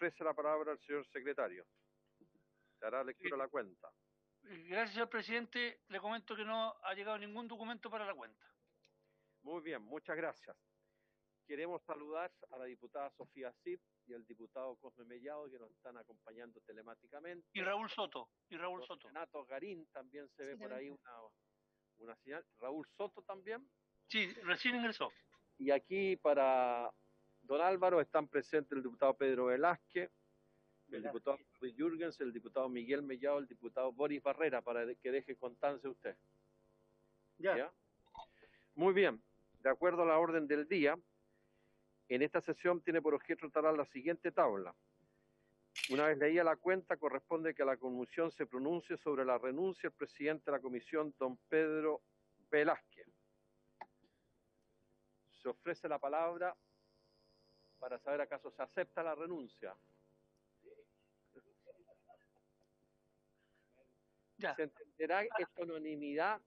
ofrece la palabra al señor secretario. Se hará lectura de la cuenta. Gracias, señor presidente. Le comento que no ha llegado ningún documento para la cuenta. Muy bien, muchas gracias. Queremos saludar a la diputada Sofía Cid y al diputado Cosme Mellado, que nos están acompañando telemáticamente. Y Raúl Soto. Soto. Renato Garín también se ve por ahí una señal. Raúl Soto también. Sí, recién ingresó. Y aquí para don Álvaro están presentes el diputado Pedro Velázquez, el diputado Luis Jürgens, el diputado Miguel Mellado, el diputado Boris Barrera, para que deje constancia usted. ¿Ya? Muy bien. De acuerdo a la orden del día, en esta sesión tiene por objeto tratar la siguiente tabla. Una vez leída la cuenta, corresponde que la comisión se pronuncie sobre la renuncia del presidente de la comisión, don Pedro Velázquez. Se ofrece la palabra para saber acaso se acepta la renuncia. Ya. ¿Se entenderá esta unanimidad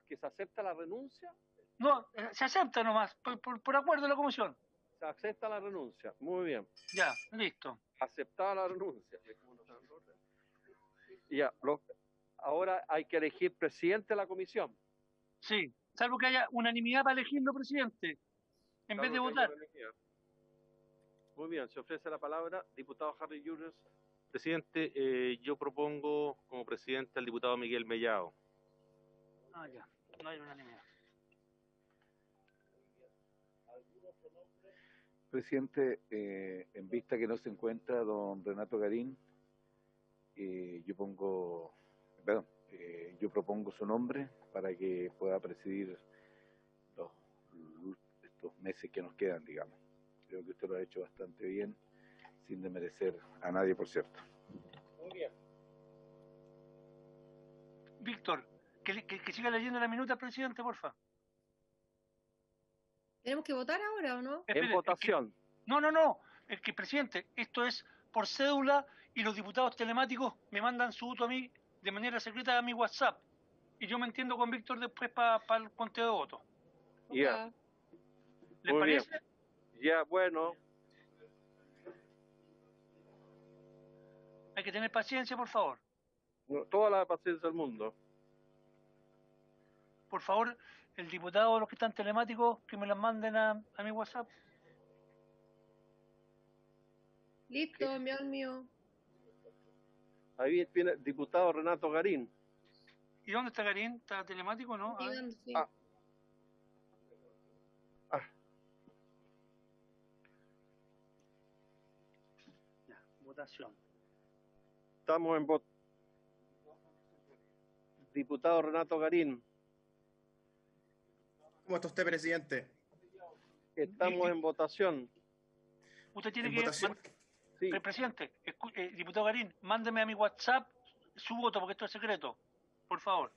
que se acepta la renuncia? No, se acepta nomás, por acuerdo de la comisión. Se acepta la renuncia, muy bien. Ya, listo. Aceptada la renuncia. Ya, ahora hay que elegir presidente de la comisión. Sí, salvo que haya unanimidad para elegirlo presidente, en vez de votar. Muy bien, se ofrece la palabra, diputado Harry Jürgens. Presidente, yo propongo como presidente al diputado Miguel Mellado. Ya, no hay unanimidad. Presidente, en vista que no se encuentra don Renato Garín, yo propongo su nombre para que pueda presidir estos meses que nos quedan, digamos. Creo que usted lo ha hecho bastante bien, sin desmerecer a nadie, por cierto. Muy bien. Víctor, que siga leyendo la minuta, presidente, porfa. ¿Tenemos que votar ahora o no? En votación. No. Es que, presidente, esto es por cédula y los diputados telemáticos me mandan su voto a mí de manera secreta a mi WhatsApp. Y yo me entiendo con Víctor después para el conteo de votos. Ya. ¿Les parece? Bien. Ya, bueno. Hay que tener paciencia, por favor. Toda la paciencia del mundo. Por favor, el diputado o los que están telemáticos, que me las manden a mi WhatsApp. Listo, envió el mío. Ahí viene el diputado Renato Garín. ¿Y dónde está Garín? ¿Está telemático o no? Sí. Ya, votación. Estamos en votación. Diputado Renato Garín. ¿Cómo está usted, presidente? Estamos en votación. Usted tiene ¿En que... votación? Sí. Presidente, diputado Garín, mándeme a mi WhatsApp su voto, porque esto es secreto. Por favor.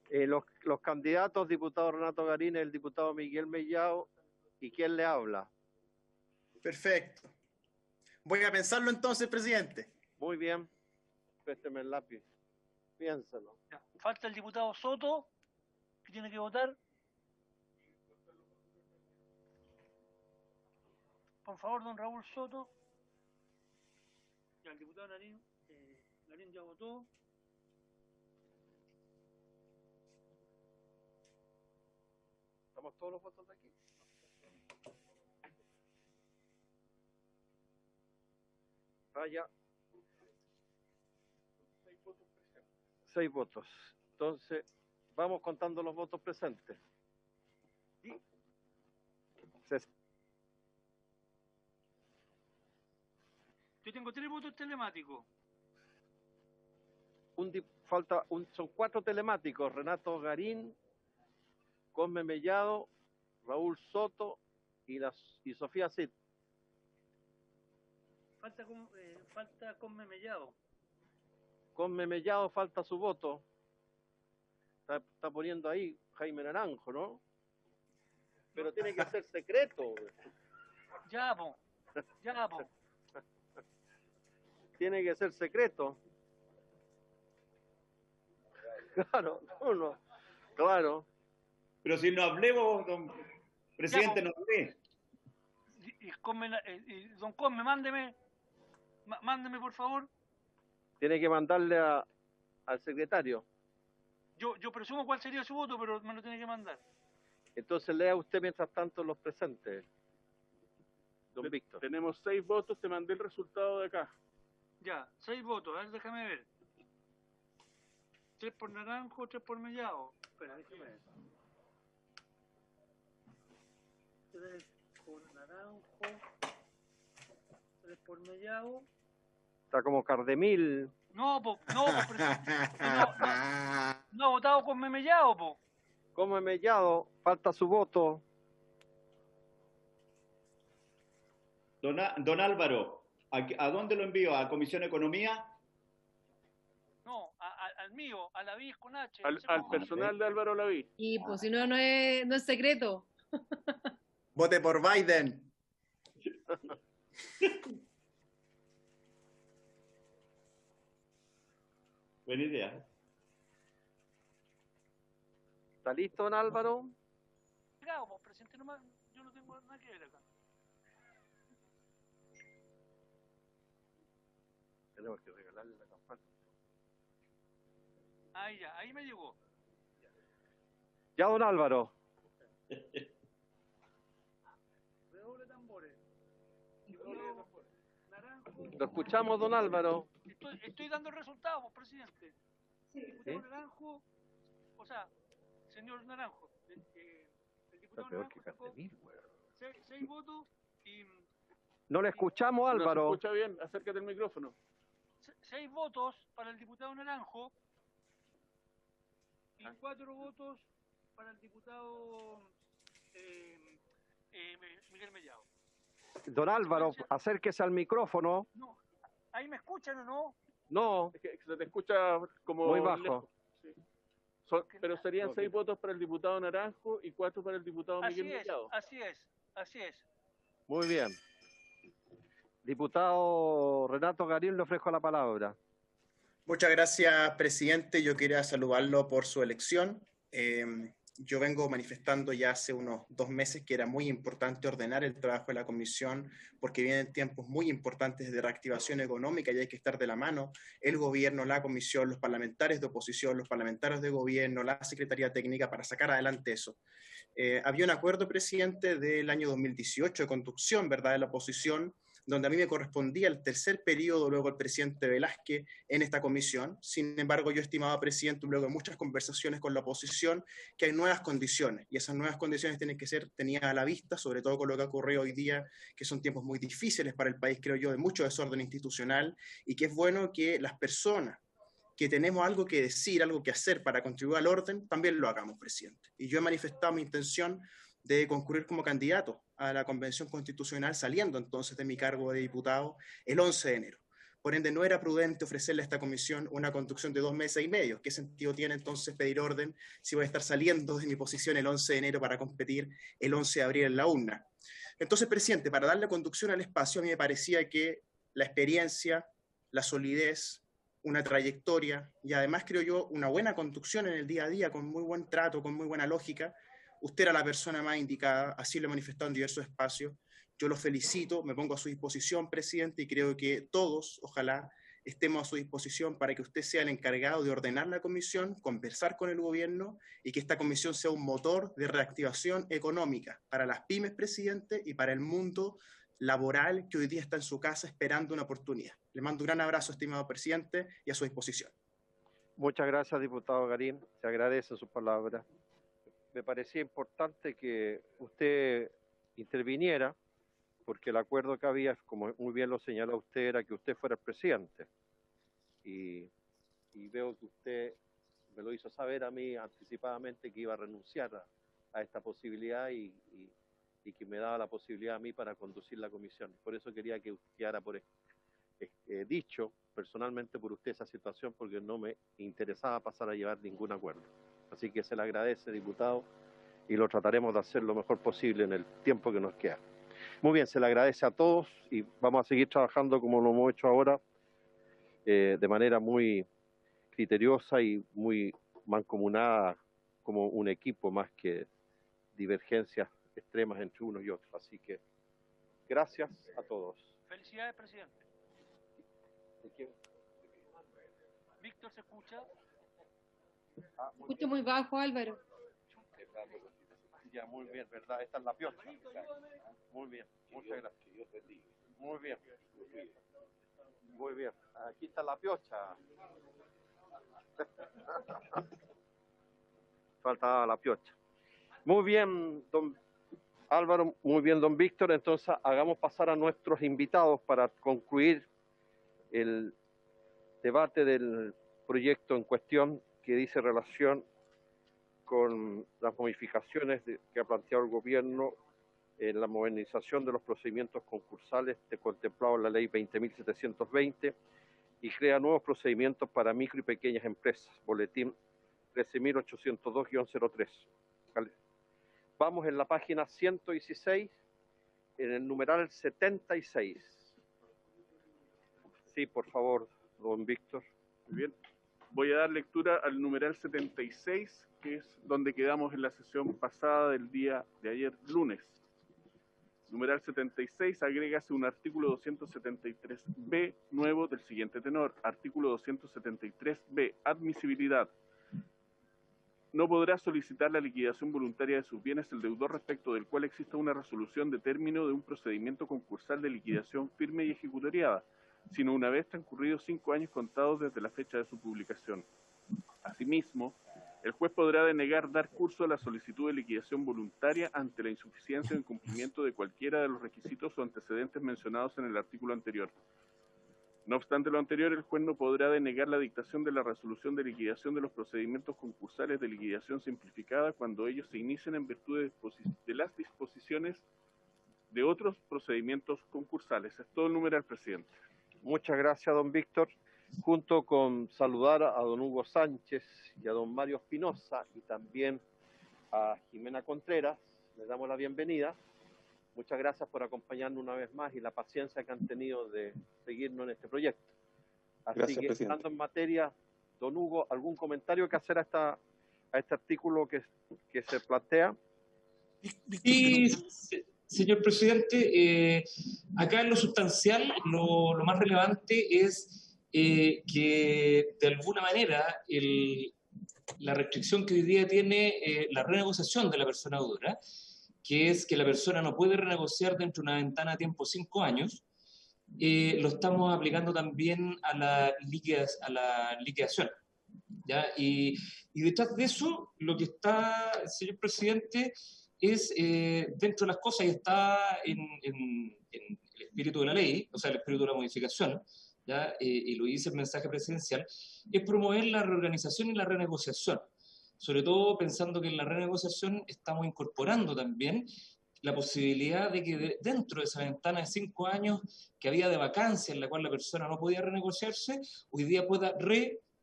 Los candidatos, diputado Renato Garín, el diputado Miguel Mellado, ¿y quién le habla? Perfecto. Voy a pensarlo entonces, presidente. Muy bien. Présteme el lápiz. Piénsalo. Ya. Falta el diputado Soto, que tiene que votar. Por favor, don Raúl Soto. Ya, el diputado Garín ya votó. ¿Estamos todos los votos de aquí? Vaya. 6 votos. Entonces, vamos contando los votos presentes. Yo tengo 3 votos telemáticos. Son 4 telemáticos: Renato Garín, Cosme Mellado, Raúl Soto y Sofía Cid. Falta Cosme Mellado. Cosme Mellado falta su voto. Está poniendo ahí Jaime Naranjo, ¿no? Pero tiene que ser secreto. Ya, po. Tiene que ser secreto. Claro, uno. Claro. Pero si no hablemos, don presidente, no hablé. Don Cosme, mándeme Mándeme, por favor. Tiene que mandarle al secretario. Yo presumo cuál sería su voto, pero me lo tiene que mandar. Entonces lea usted mientras tanto los presentes, don Víctor. Tenemos 6 votos, te mandé el resultado de acá. Ya, 6 votos, a ver, déjame ver. 3 por Naranjo, 3 por Mellado. Espera, déjame ver. 3 por Naranjo, 3 por Mellado. Está como Cardemil. No, presidente. No ha votado con Mellado, po. Como Mellado, falta su voto. Don Álvaro, ¿a dónde lo envío? ¿A Comisión Economía? No, al mío, a la BIS con H. Al personal de Álvaro Laví. Y pues si no, no es secreto. Vote por Biden. Buena idea. ¿Está listo, don Álvaro? Claro, pues, presidente, nomás, yo no tengo nada que ver acá. Tenemos que regalarle la campana. Ahí ya, ahí me llegó. Ya, don Álvaro. Redoble de tambores. Naranjo. Lo escuchamos, don Álvaro. Estoy dando el resultado, pues, presidente. Diputado Naranjo, o sea, señor Naranjo, el diputado Naranjo sacó 6 votos y... No le escuchamos, Álvaro. No se escucha bien, acércate al micrófono. 6 votos para el diputado Naranjo y 4 votos para el diputado Miguel Mellado. Don Álvaro, acérquese al micrófono. No, ¿ahí me escuchan o no? No, Es que se te escucha como muy bajo. lejos. Sí. Pero serían 6 votos para el diputado Naranjo y 4 para el diputado Miguel Mellado. Así es. Muy bien. Diputado Renato Garín, le ofrezco la palabra. Muchas gracias, presidente. Yo quería saludarlo por su elección. Yo vengo manifestando ya hace unos 2 meses que era muy importante ordenar el trabajo de la comisión porque vienen tiempos muy importantes de reactivación económica y hay que estar de la mano el gobierno, la comisión, los parlamentarios de oposición, los parlamentarios de gobierno, la Secretaría Técnica para sacar adelante eso. Había un acuerdo, presidente, del año 2018 de conducción, ¿verdad?, de la oposición, donde a mí me correspondía el tercer periodo, luego el presidente Velázquez en esta comisión. Sin embargo, yo estimaba, presidente, luego de muchas conversaciones con la oposición, que hay nuevas condiciones, y esas nuevas condiciones tienen que ser tenidas a la vista, sobre todo con lo que ha ocurrido hoy día, que son tiempos muy difíciles para el país, creo yo, de mucho desorden institucional, y que es bueno que las personas que tenemos algo que decir, algo que hacer para contribuir al orden, también lo hagamos, presidente. Y yo he manifestado mi intención de concurrir como candidato a la Convención Constitucional, saliendo entonces de mi cargo de diputado el 11 de enero. Por ende, no era prudente ofrecerle a esta comisión una conducción de 2 meses y medio. ¿Qué sentido tiene entonces pedir orden si voy a estar saliendo de mi posición el 11 de enero para competir el 11 de abril en la urna? Entonces, presidente, para darle conducción al espacio, a mí me parecía que la experiencia, la solidez, una trayectoria y además, creo yo, una buena conducción en el día a día, con muy buen trato, con muy buena lógica, usted era la persona más indicada, así lo he manifestado en diversos espacios. Yo lo felicito, me pongo a su disposición, presidente, y creo que todos, ojalá, estemos a su disposición para que usted sea el encargado de ordenar la comisión, conversar con el gobierno y que esta comisión sea un motor de reactivación económica para las pymes, presidente, y para el mundo laboral que hoy día está en su casa esperando una oportunidad. Le mando un gran abrazo, estimado presidente, y a su disposición. Muchas gracias, diputado Garín. Se agradece sus palabras. Me parecía importante que usted interviniera, porque el acuerdo que había, como muy bien lo señaló usted, era que usted fuera el presidente. Y veo que usted me lo hizo saber a mí anticipadamente que iba a renunciar a esta posibilidad y que me daba la posibilidad a mí para conducir la comisión. Por eso quería que quedara por dicho personalmente por usted esa situación, porque no me interesaba pasar a llevar ningún acuerdo. Así que se le agradece, diputado, y lo trataremos de hacer lo mejor posible en el tiempo que nos queda. Muy bien, se le agradece a todos y vamos a seguir trabajando como lo hemos hecho ahora, de manera muy criteriosa y muy mancomunada como un equipo, más que divergencias extremas entre unos y otros. Así que gracias a todos. Felicidades, presidente. Víctor, ¿se escucha? Escucho muy bajo, Álvaro. Ya, muy bien, ¿verdad? Esta es la piocha. Muy bien, muchas gracias. Muy bien. Muy bien. Aquí está la piocha. Falta la piocha. Muy bien, don Álvaro, muy bien, don Víctor. Entonces, hagamos pasar a nuestros invitados para concluir el debate del proyecto en cuestión que dice relación con las modificaciones que ha planteado el gobierno en la modernización de los procedimientos concursales contemplado en la ley 20.720 y crea nuevos procedimientos para micro y pequeñas empresas, boletín 13.802-03. Vamos en la página 116, en el numeral 76. Sí, por favor, don Víctor. Muy bien. Voy a dar lectura al numeral 76, que es donde quedamos en la sesión pasada del día de ayer, lunes. Numeral 76, agrégase un artículo 273b nuevo del siguiente tenor. Artículo 273b, admisibilidad. No podrá solicitar la liquidación voluntaria de sus bienes el deudor respecto del cual exista una resolución de término de un procedimiento concursal de liquidación firme y ejecutoriada, sino una vez transcurridos 5 años contados desde la fecha de su publicación. Asimismo, el juez podrá denegar dar curso a la solicitud de liquidación voluntaria ante la insuficiencia o incumplimiento de cualquiera de los requisitos o antecedentes mencionados en el artículo anterior. No obstante lo anterior, el juez no podrá denegar la dictación de la resolución de liquidación de los procedimientos concursales de liquidación simplificada cuando ellos se inicien en virtud de las disposiciones de otros procedimientos concursales. Es todo el numeral, presidente. Muchas gracias, don Víctor. Junto con saludar a don Hugo Sánchez y a don Mario Espinosa y también a Jimena Contreras, les damos la bienvenida. Muchas gracias por acompañarnos una vez más y la paciencia que han tenido de seguirnos en este proyecto. Así Gracias, que, presidente. entrando en materia, don Hugo, ¿algún comentario que hacer a este artículo que se plantea? Sí, señor presidente, acá en lo sustancial, lo más relevante es que de alguna manera la restricción que hoy día tiene la renegociación de la persona deudora, que es que la persona no puede renegociar dentro de una ventana de tiempo 5 años, lo estamos aplicando también a la liquidación. ¿Ya? Y detrás de eso, lo que está, señor presidente, es dentro de las cosas y está en el espíritu de la ley, o sea, el espíritu de la modificación, ¿ya? Y lo dice el mensaje presidencial, es promover la reorganización y la renegociación. Sobre todo pensando que en la renegociación estamos incorporando también la posibilidad de que dentro de esa ventana de 5 años que había de vacancia en la cual la persona no podía renegociarse, hoy día pueda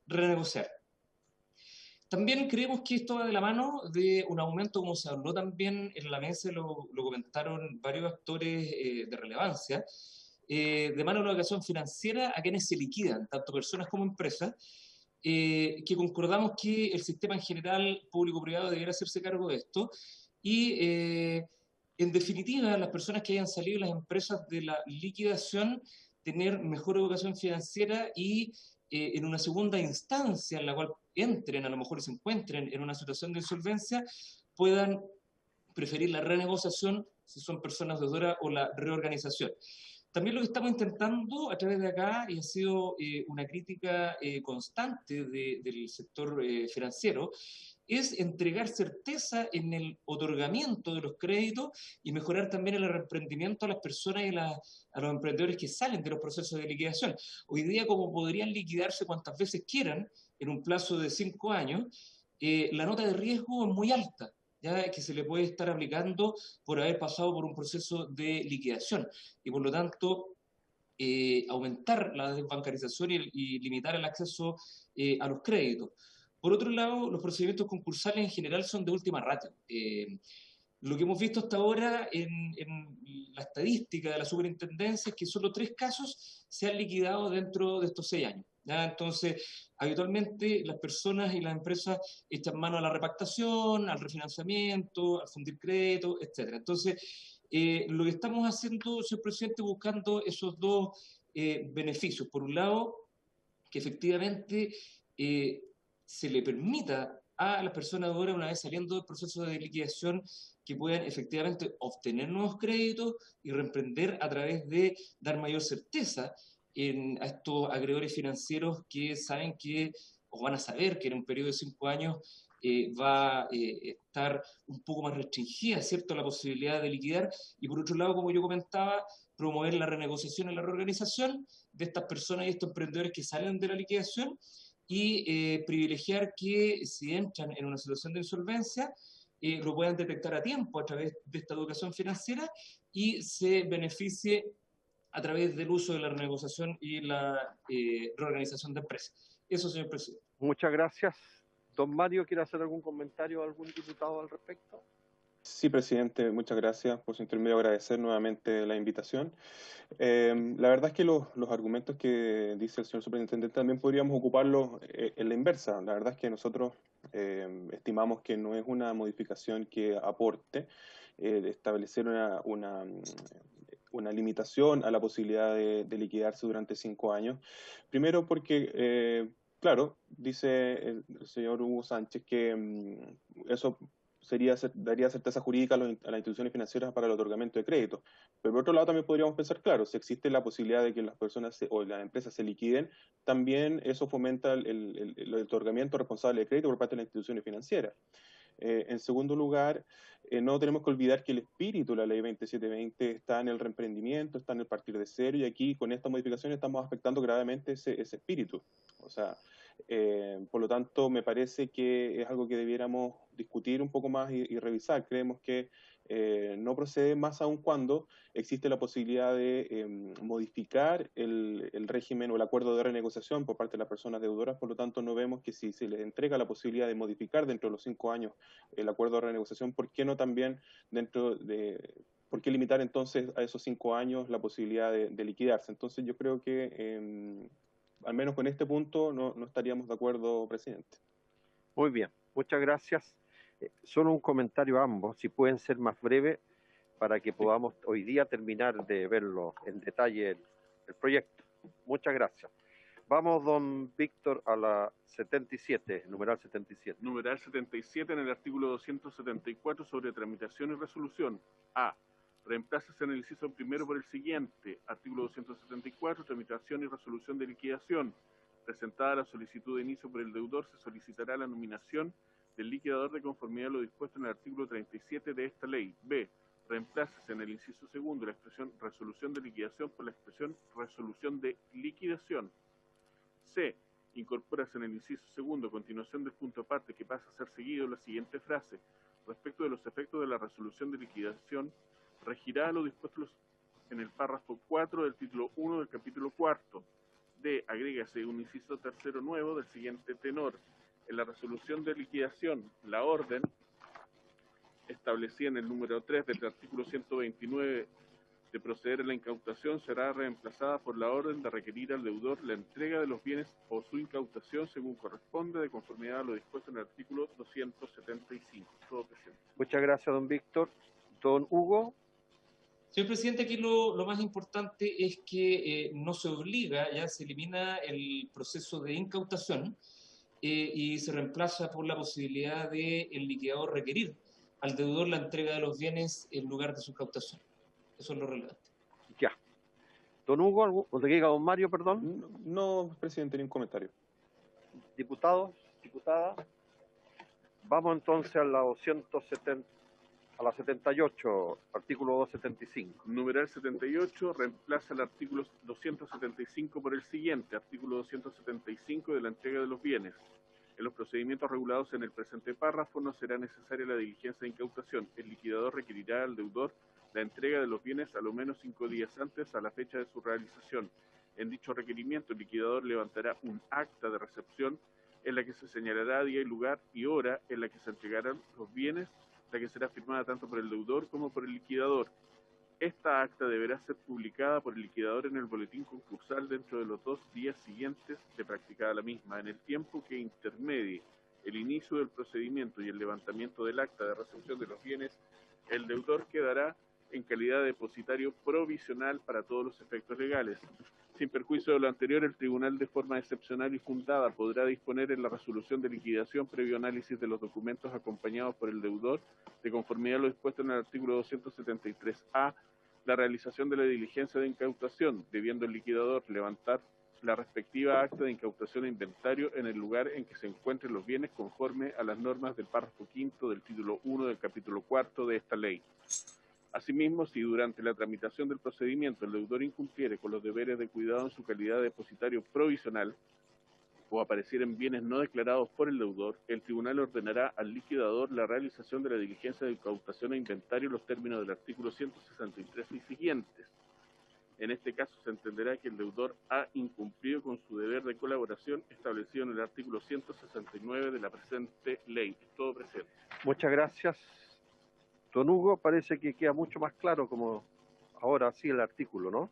renegociar. También creemos que esto va de la mano de un aumento, como se habló también en la mesa, lo comentaron varios actores de relevancia, de mano de la educación financiera a quienes se liquidan, tanto personas como empresas, que concordamos que el sistema en general público-privado debiera hacerse cargo de esto y en definitiva las personas que hayan salido las empresas de la liquidación tener mejor educación financiera y en una segunda instancia en la cual entren, a lo mejor se encuentren en una situación de insolvencia, puedan preferir la renegociación si son personas deudoras o la reorganización. También lo que estamos intentando a través de acá, y ha sido una crítica constante del sector financiero, es entregar certeza en el otorgamiento de los créditos y mejorar también el emprendimiento a las personas y a los emprendedores que salen de los procesos de liquidación. Hoy día, como podrían liquidarse cuantas veces quieran en un plazo de 5 años, la nota de riesgo es muy alta, ya que se le puede estar aplicando por haber pasado por un proceso de liquidación y por lo tanto aumentar la desbancarización y limitar el acceso a los créditos. Por otro lado, los procedimientos concursales en general son de última ratio. Lo que hemos visto hasta ahora en la estadística de la superintendencia es que solo 3 casos se han liquidado dentro de estos 6 años. ¿Ya? Entonces, habitualmente las personas y las empresas echan mano a la repactación, al refinanciamiento, al fundir crédito, etc. Entonces, lo que estamos haciendo, señor presidente, buscando esos dos beneficios. Por un lado, que efectivamente se le permita a las personas deudores, una vez saliendo del proceso de liquidación, que puedan efectivamente obtener nuevos créditos y reemprender a través de dar mayor certeza a estos acreedores financieros que saben que, o van a saber que en un periodo de 5 años va a estar un poco más restringida, ¿cierto?, la posibilidad de liquidar. Y por otro lado, como yo comentaba, promover la renegociación y la reorganización de estas personas y estos emprendedores que salen de la liquidación, y privilegiar que si entran en una situación de insolvencia, lo puedan detectar a tiempo a través de esta educación financiera y se beneficie a través del uso de la renegociación y la reorganización de empresas. Eso, señor presidente. Muchas gracias. Don Mario, ¿quiere hacer algún comentario a algún diputado al respecto? Sí, presidente, muchas gracias. Por su intermedio, agradecer nuevamente la invitación. La verdad es que los argumentos que dice el señor superintendente también podríamos ocuparlos en la inversa. La verdad es que nosotros estimamos que no es una modificación que aporte establecer una limitación a la posibilidad de liquidarse durante 5 años. Primero porque, claro, dice el señor Hugo Sánchez que eso daría certeza jurídica a las instituciones financieras para el otorgamiento de crédito. Pero por otro lado también podríamos pensar, claro, si existe la posibilidad de que las personas o las empresas se liquiden, también eso fomenta el otorgamiento responsable de crédito por parte de las instituciones financieras. En segundo lugar, no tenemos que olvidar que el espíritu de la ley 2720 está en el reemprendimiento, está en el partir de cero, y aquí con esta modificación estamos afectando gravemente ese espíritu. O sea, por lo tanto, me parece que es algo que debiéramos discutir un poco más y revisar. Creemos que no procede, más aún cuando existe la posibilidad de modificar el régimen o el acuerdo de renegociación por parte de las personas deudoras. Por lo tanto, no vemos que si se les entrega la posibilidad de modificar dentro de los 5 años el acuerdo de renegociación, ¿por qué no también ¿por qué limitar entonces a esos 5 años la posibilidad de liquidarse? Entonces yo creo que al menos con este punto no estaríamos de acuerdo, presidente. Muy bien, muchas gracias. Solo un comentario a ambos, si pueden ser más breves, para que podamos hoy día terminar de verlo en detalle el proyecto. Muchas gracias. Vamos, don Víctor, a la 77, numeral 77. Numeral 77 en el artículo 274 sobre tramitación y resolución. A. Reemplácese en el inciso primero por el siguiente. Artículo 274, tramitación y resolución de liquidación. Presentada la solicitud de inicio por el deudor, se solicitará la nominación del liquidador de conformidad a lo dispuesto en el artículo 37 de esta ley. B. Reemplácese en el inciso segundo la expresión resolución de liquidación por la expresión resolución de liquidación. C. Incorpórase en el inciso segundo, a continuación del punto aparte que pasa a ser seguido, la siguiente frase. Respecto de los efectos de la resolución de liquidación, regirá lo dispuesto en el párrafo 4 del título 1 del capítulo 4. D. Agrégase un inciso tercero nuevo del siguiente tenor. En la resolución de liquidación, la orden establecida en el número 3 del artículo 129 de proceder a la incautación será reemplazada por la orden de requerir al deudor la entrega de los bienes o su incautación según corresponde, de conformidad a lo dispuesto en el artículo 275. Todo, presidente. Muchas gracias, don Víctor. Don Hugo. Señor presidente, aquí lo más importante es que no se obliga, ya se elimina el proceso de incautación y se reemplaza por la posibilidad de el liquidador requerir al deudor la entrega de los bienes en lugar de su incautación. Eso es lo relevante. Ya. Don Hugo, o te diga don Mario, perdón. No, presidente, ni un comentario. Diputados, diputadas. Vamos entonces a la 270. A la 78, artículo 275. Numeral 78 reemplaza el artículo 275 por el siguiente, artículo 275 de la entrega de los bienes. En los procedimientos regulados en el presente párrafo no será necesaria la diligencia de incautación. El liquidador requerirá al deudor la entrega de los bienes a lo menos 5 días antes a la fecha de su realización. En dicho requerimiento, el liquidador levantará un acta de recepción en la que se señalará día y lugar y hora en la que se entregarán los bienes, la que será firmada tanto por el deudor como por el liquidador. Esta acta deberá ser publicada por el liquidador en el boletín concursal dentro de los 2 días siguientes de practicada la misma. En el tiempo que intermedie el inicio del procedimiento y el levantamiento del acta de recepción de los bienes, el deudor quedará en calidad de depositario provisional para todos los efectos legales. Sin perjuicio de lo anterior, el tribunal de forma excepcional y fundada podrá disponer en la resolución de liquidación previo análisis de los documentos acompañados por el deudor, de conformidad a lo dispuesto en el artículo 273A, la realización de la diligencia de incautación, debiendo el liquidador levantar la respectiva acta de incautación e inventario en el lugar en que se encuentren los bienes conforme a las normas del párrafo quinto del título 1 del capítulo cuarto de esta ley. Asimismo, si durante la tramitación del procedimiento el deudor incumpliere con los deberes de cuidado en su calidad de depositario provisional o aparecieren bienes no declarados por el deudor, el tribunal ordenará al liquidador la realización de la diligencia de incautación e inventario en los términos del artículo 163 y siguientes. En este caso se entenderá que el deudor ha incumplido con su deber de colaboración establecido en el artículo 169 de la presente ley. Todo presente. Muchas gracias. Don Hugo, parece que queda mucho más claro como ahora sí el artículo, ¿no?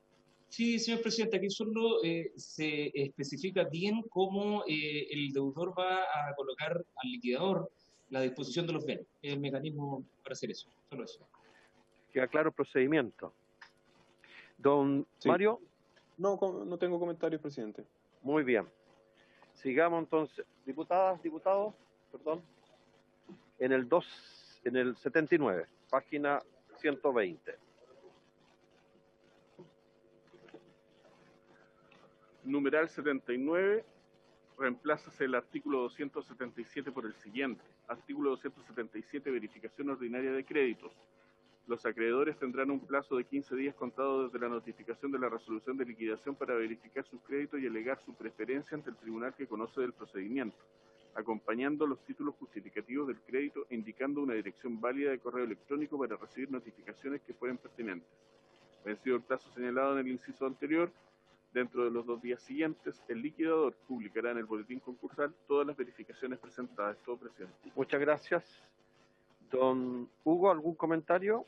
Sí, señor presidente, aquí solo se especifica bien cómo el deudor va a colocar al liquidador la disposición de los bienes, el mecanismo para hacer eso, solo eso. Queda claro el procedimiento. Don Mario. No tengo comentarios, presidente. Muy bien. Sigamos entonces. Diputadas, diputados, perdón. En el 79, página 120. Numeral 79, reemplázase el artículo 277 por el siguiente. Artículo 277, verificación ordinaria de créditos. Los acreedores tendrán un plazo de 15 días contado desde la notificación de la resolución de liquidación para verificar sus créditos y alegar su preferencia ante el tribunal que conoce del procedimiento, acompañando los títulos justificativos del crédito e indicando una dirección válida de correo electrónico para recibir notificaciones que fueren pertinentes. Vencido el plazo señalado en el inciso anterior, dentro de los 2 días siguientes, el liquidador publicará en el boletín concursal todas las verificaciones presentadas. Todo presente. Muchas gracias. Don Hugo, ¿algún comentario?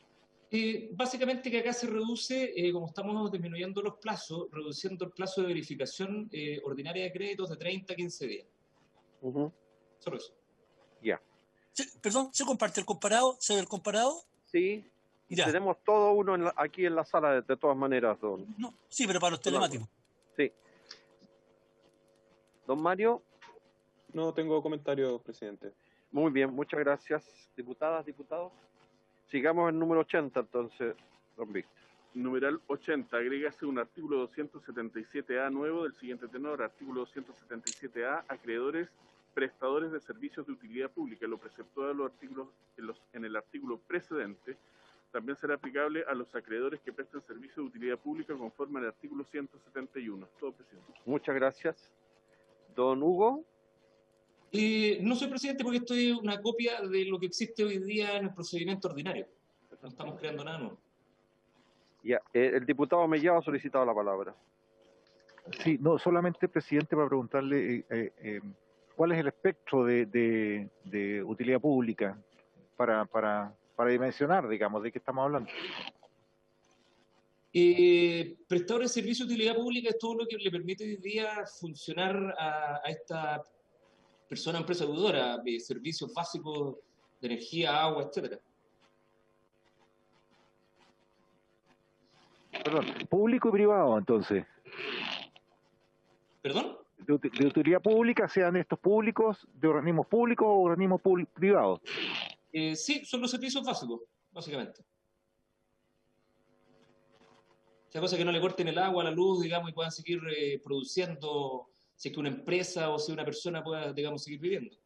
Básicamente que acá se reduce, como estamos disminuyendo los plazos, reduciendo el plazo de verificación ordinaria de créditos de 30 a 15 días. Solo eso. Ya. Perdón, ¿se comparte el comparado? ¿Se ve el comparado? Sí. Ya. Tenemos todo uno aquí en la sala, de todas maneras, don. No, sí, pero para los telemáticos. Sí. Don Mario. No tengo comentarios, presidente. Muy bien, muchas gracias. Diputadas, diputados. Sigamos el número 80, entonces, don Víctor. Numeral 80, agrégase un artículo 277A nuevo del siguiente tenor. Artículo 277A, acreedores prestadores de servicios de utilidad pública. Lo preceptuado de los artículos en el artículo precedente también será aplicable a los acreedores que presten servicios de utilidad pública conforme al artículo 171. Todo, presidente. Muchas gracias. Don Hugo. No soy presidente porque esto es una copia de lo que existe hoy día en el procedimiento ordinario. No estamos creando nada nuevo. Ya, el diputado Mellado ha solicitado la palabra. Sí, no, solamente, presidente, para preguntarle cuál es el espectro de utilidad pública para dimensionar, digamos, de qué estamos hablando. Prestador de servicio de utilidad pública es todo lo que le permite hoy día funcionar a esta persona, empresa deudora, de servicios básicos de energía, agua, etcétera. Perdón, público y privado, entonces. ¿Perdón? De utilidad pública, sean estos públicos, de organismos públicos o organismos privados. Sí, son los servicios básicos, básicamente. O sea, cosa que no le corten el agua, la luz, digamos, y puedan seguir produciendo, si es que una empresa o si una persona pueda, digamos, seguir viviendo.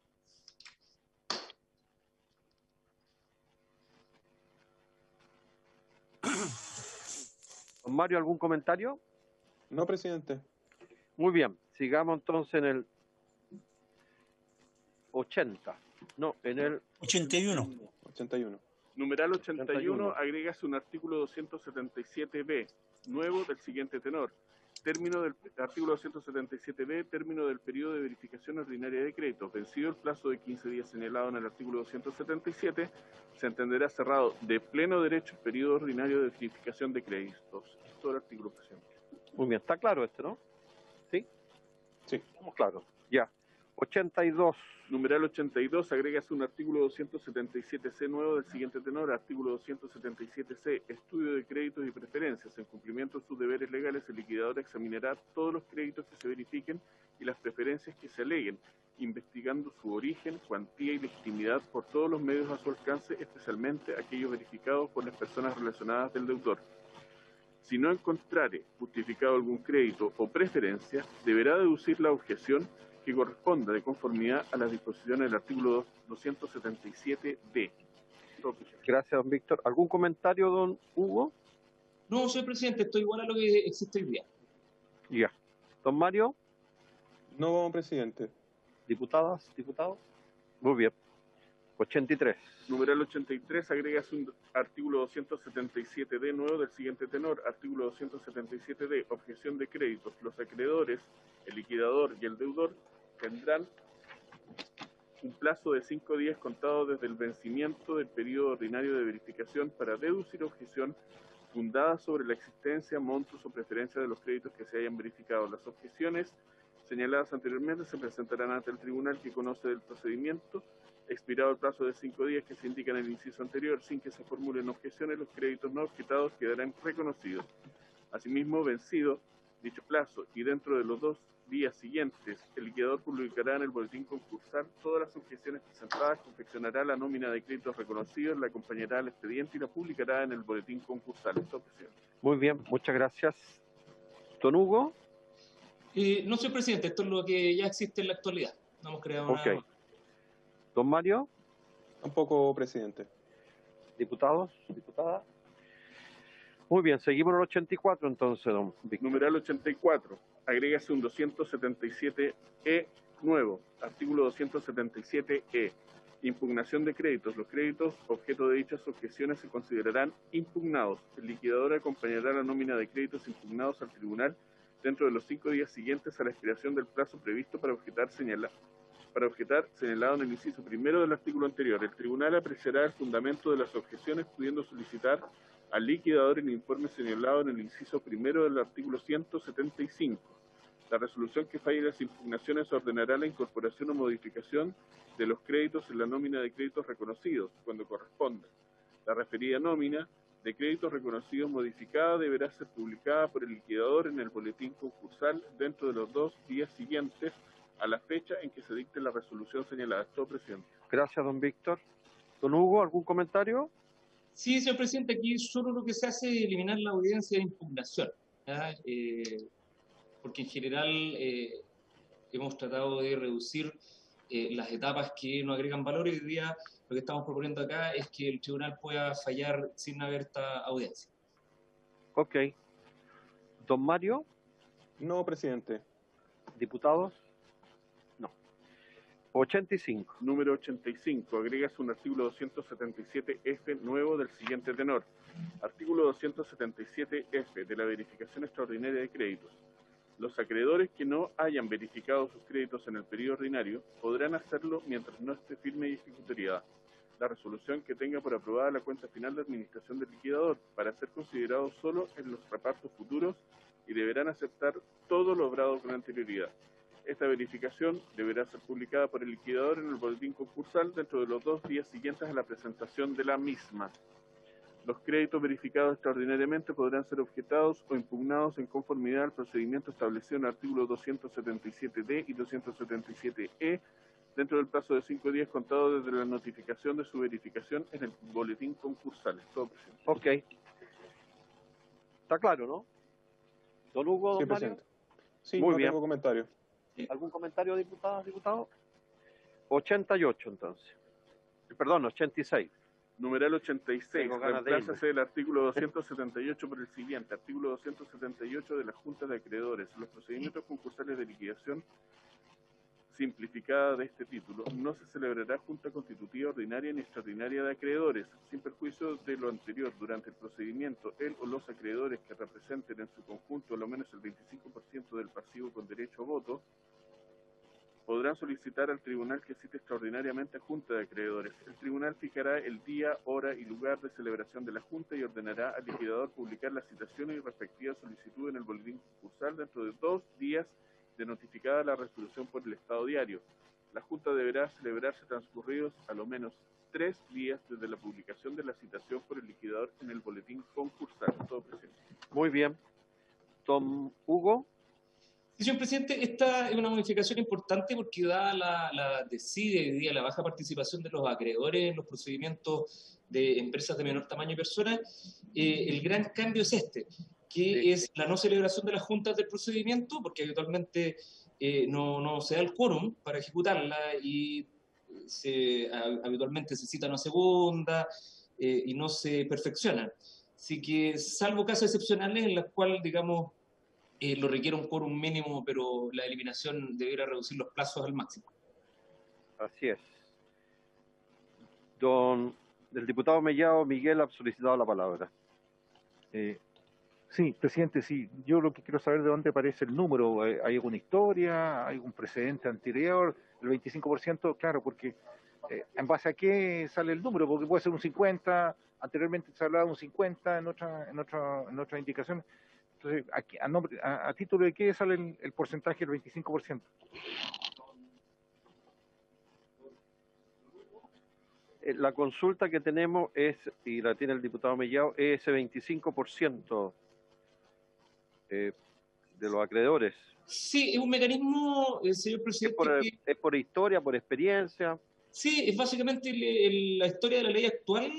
Don Mario, ¿algún comentario? No, presidente. Muy bien, sigamos entonces en el 80. No, en el 81. 81. Numeral 81, agrégase un artículo 277b, nuevo del siguiente tenor. Término del artículo 277b, término del periodo de verificación ordinaria de créditos. Vencido el plazo de 15 días señalado en el artículo 277, se entenderá cerrado de pleno derecho el periodo ordinario de verificación de créditos. Todo el artículo presente. Muy bien, está claro este, ¿no? ¿Sí? Sí. Estamos claros. Ya. 82. Numeral 82, agrégase un artículo 277C nuevo del siguiente tenor. Artículo 277C, estudio de créditos y preferencias. En cumplimiento de sus deberes legales, el liquidador examinará todos los créditos que se verifiquen y las preferencias que se aleguen, investigando su origen, cuantía y legitimidad por todos los medios a su alcance, especialmente aquellos verificados por las personas relacionadas del deudor. Si no encontrare justificado algún crédito o preferencia, deberá deducir la objeción que corresponda de conformidad a las disposiciones del artículo 277D. Gracias, don Víctor. ¿Algún comentario, don Hugo? No, señor presidente, estoy igual a lo que existe hoy día. Ya. Don Mario. No, presidente. ¿Diputadas, diputados? Muy bien. 83. Numeral 83, agrégase un artículo 277D nuevo del siguiente tenor. Artículo 277D, objeción de créditos. Los acreedores, el liquidador y el deudor tendrán un plazo de 5 días contado desde el vencimiento del periodo ordinario de verificación para deducir objeción fundada sobre la existencia, montos o preferencias de los créditos que se hayan verificado. Las objeciones señaladas anteriormente se presentarán ante el tribunal que conoce del procedimiento, expirado el plazo de 5 días que se indica en el inciso anterior, sin que se formulen objeciones, los créditos no objetados quedarán reconocidos. Asimismo, vencido dicho plazo y dentro de los 2 días siguientes, el liquidador publicará en el boletín concursal todas las objeciones presentadas, confeccionará la nómina de créditos reconocidos, la acompañará al expediente y la publicará en el boletín concursal. Esto, presidente. Muy bien, muchas gracias. Don Hugo. No, señor presidente, esto es lo que ya existe en la actualidad. No hemos creado nada más. Don Mario. Tampoco, presidente. ¿Diputados? ¿Diputadas? Muy bien, seguimos en el 84 entonces, don Víctor. Numeral 84, agrégase un 277E nuevo, artículo 277E, impugnación de créditos. Los créditos objeto de dichas objeciones se considerarán impugnados. El liquidador acompañará la nómina de créditos impugnados al tribunal dentro de los 5 días siguientes a la expiración del plazo previsto para objetar señalado en el inciso primero del artículo anterior. El tribunal apreciará el fundamento de las objeciones, pudiendo solicitar al liquidador el informe señalado en el inciso primero del artículo 175. La resolución que falle las impugnaciones ordenará la incorporación o modificación de los créditos en la nómina de créditos reconocidos, cuando corresponda. La referida nómina de créditos reconocidos modificada deberá ser publicada por el liquidador en el boletín concursal dentro de los 2 días siguientes a la fecha en que se dicte la resolución señalada. Todo, presidente. Gracias, don Víctor. Don Hugo, ¿algún comentario? Sí, señor presidente, aquí solo lo que se hace es eliminar la audiencia de impugnación, porque en general hemos tratado de reducir las etapas que no agregan valor, y hoy día lo que estamos proponiendo acá es que el tribunal pueda fallar sin haber esta audiencia. Ok. Don Mario. No, presidente. ¿Diputados? No. 85. Número 85. Agregas un artículo 277F nuevo del siguiente tenor. Artículo 277F de la verificación extraordinaria de créditos. Los acreedores que no hayan verificado sus créditos en el periodo ordinario podrán hacerlo mientras no esté firme y ejecutoriada la resolución que tenga por aprobada la cuenta final de administración del liquidador, para ser considerado solo en los repartos futuros, y deberán aceptar todo lo obrado con anterioridad. Esta verificación deberá ser publicada por el liquidador en el boletín concursal dentro de los 2 días siguientes a la presentación de la misma. Los créditos verificados extraordinariamente podrán ser objetados o impugnados en conformidad al procedimiento establecido en el artículo 277D y 277E dentro del plazo de 5 días contado desde la notificación de su verificación en el boletín concursal. Todo, presidente. Ok. Está claro, ¿no? Don Hugo, don Sí, Mario. presidente. Sí, Muy no bien. tengo comentario. ¿Algún comentario, diputado? 88, entonces. Perdón, 86. Numeral 86, Tengo ganas de reemplázase el artículo 278 por el siguiente. Artículo 278 de la Junta de Acreedores. Los procedimientos concursales de liquidación simplificada de este título no se celebrará junta constitutiva ordinaria ni extraordinaria de acreedores, sin perjuicio de lo anterior. Durante el procedimiento, él o los acreedores que representen en su conjunto lo menos el 25% del pasivo con derecho a voto podrán solicitar al tribunal que cite extraordinariamente a junta de acreedores. El tribunal fijará el día, hora y lugar de celebración de la junta y ordenará al liquidador publicar la citación y respectiva solicitud en el boletín concursal dentro de 2 días de notificada la resolución por el Estado Diario. La Junta deberá celebrarse transcurridos a lo menos 3 días desde la publicación de la citación por el liquidador en el boletín concursal. Todo, presidente. Muy bien. Don Hugo. Sí, señor presidente, esta es una modificación importante porque dada la desidia hoy día, la baja participación de los acreedores en los procedimientos de empresas de menor tamaño y personas, el gran cambio es este, que es la no celebración de las juntas del procedimiento, porque habitualmente no se da el quórum para ejecutarla y habitualmente se cita una segunda y no se perfecciona. Así que, salvo casos excepcionales en los cuales, digamos, lo requiere un quórum mínimo, pero la eliminación debiera reducir los plazos al máximo. Así es. El diputado Mellado Miguel ha solicitado la palabra. Sí, presidente, sí. Yo lo que quiero saber de dónde aparece el número. ¿Hay alguna historia? ¿Hay algún precedente anterior? El 25%, claro, porque ¿en base a qué sale el número? Porque puede ser un 50, anteriormente se hablaba de un 50 en otra indicación. Entonces, aquí, ¿a título de qué sale el porcentaje del 25%? La consulta que tenemos es, y la tiene el diputado Mellado, es ese 25% de los acreedores. Sí, es un mecanismo, señor presidente. ¿Es por historia, por experiencia? Sí, es básicamente la historia de la ley actual.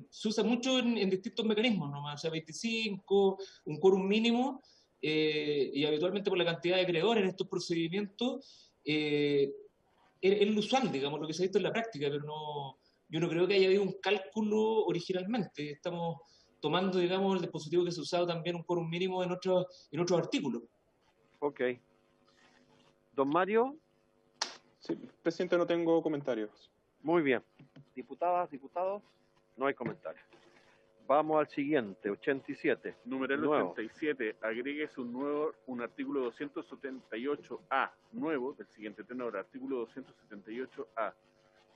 Se usa mucho en distintos mecanismos, ¿no? O sea, 25, un quórum mínimo, y habitualmente por la cantidad de acreedores en estos procedimientos. Es lo usual, digamos, lo que se ha visto en la práctica, pero yo no creo que haya habido un cálculo originalmente. Estamos tomando, digamos, el dispositivo que se ha usado también un quórum mínimo en otros artículos. Ok. Don Mario. Sí, presidente, no tengo comentarios. Muy bien. Diputadas, diputados, no hay comentarios. Vamos al siguiente, 87. Numeral nuevo. 87, agréguese un artículo 278A, nuevo, del siguiente tenor, artículo 278A.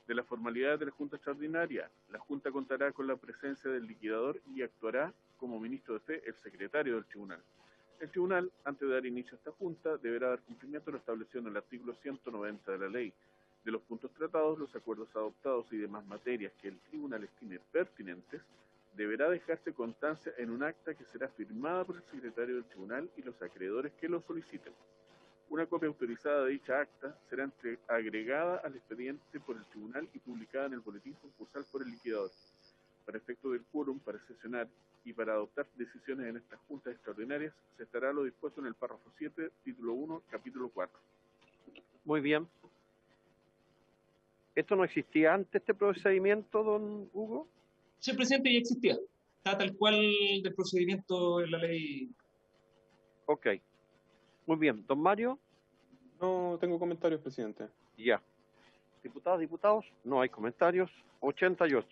De las formalidades de la Junta Extraordinaria, la Junta contará con la presencia del liquidador y actuará como ministro de fe el secretario del tribunal. El tribunal, antes de dar inicio a esta Junta, deberá dar cumplimiento a lo establecido en el artículo 190 de la ley. De los puntos tratados, los acuerdos adoptados y demás materias que el tribunal estime pertinentes, deberá dejarse constancia en un acta que será firmada por el secretario del tribunal y los acreedores que lo soliciten. Una copia autorizada de dicha acta será agregada al expediente por el tribunal y publicada en el boletín concursal por el liquidador. Para efecto del quórum, para sesionar y para adoptar decisiones en estas juntas extraordinarias, se estará lo dispuesto en el párrafo 7, título 1, capítulo 4. Muy bien. ¿Esto no existía antes, este procedimiento, don Hugo? Sí, presidente, ya existía. Está tal cual del procedimiento en la ley. Ok. Muy bien. ¿Don Mario? No tengo comentarios, presidente. Ya. Diputados, no hay comentarios. 88.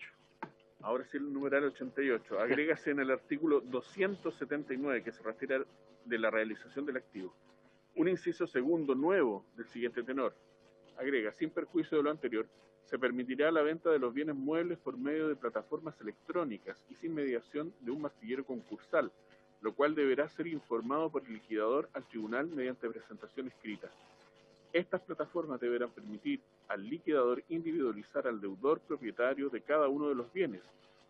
Ahora sí el numeral 88. Agrégase en el artículo 279, que se refiere de la realización del activo, un inciso segundo nuevo del siguiente tenor. Agrega, sin perjuicio de lo anterior, se permitirá la venta de los bienes muebles por medio de plataformas electrónicas y sin mediación de un martillero concursal, lo cual deberá ser informado por el liquidador al tribunal mediante presentación escrita. Estas plataformas deberán permitir al liquidador individualizar al deudor propietario de cada uno de los bienes,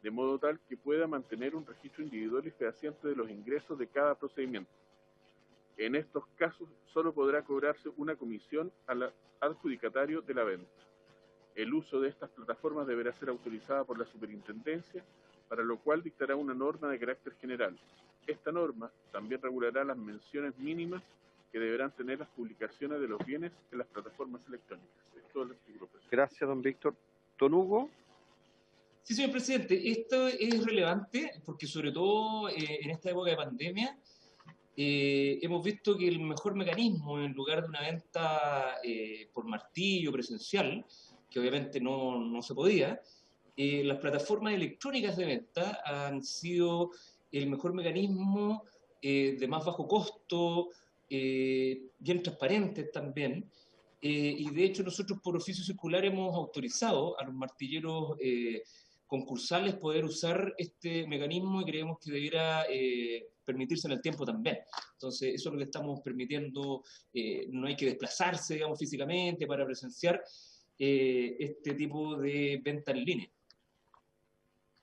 de modo tal que pueda mantener un registro individual y fehaciente de los ingresos de cada procedimiento. En estos casos, solo podrá cobrarse una comisión al adjudicatario de la venta. El uso de estas plataformas deberá ser autorizada por la superintendencia, para lo cual dictará una norma de carácter general. Esta norma también regulará las menciones mínimas que deberán tener las publicaciones de los bienes en las plataformas electrónicas. Esto es el artículo 3. Gracias, don Víctor. Don Hugo. Sí, señor presidente, esto es relevante porque sobre todo en esta época de pandemia hemos visto que el mejor mecanismo en lugar de una venta por martillo presencial, que obviamente no se podía, las plataformas electrónicas de venta han sido el mejor mecanismo de más bajo costo, bien transparentes también, y de hecho nosotros por oficio circular hemos autorizado a los martilleros concursales poder usar este mecanismo y creemos que debiera permitirse en el tiempo también. Entonces, eso es lo que estamos permitiendo. No hay que desplazarse, digamos, físicamente para presenciar este tipo de venta en línea.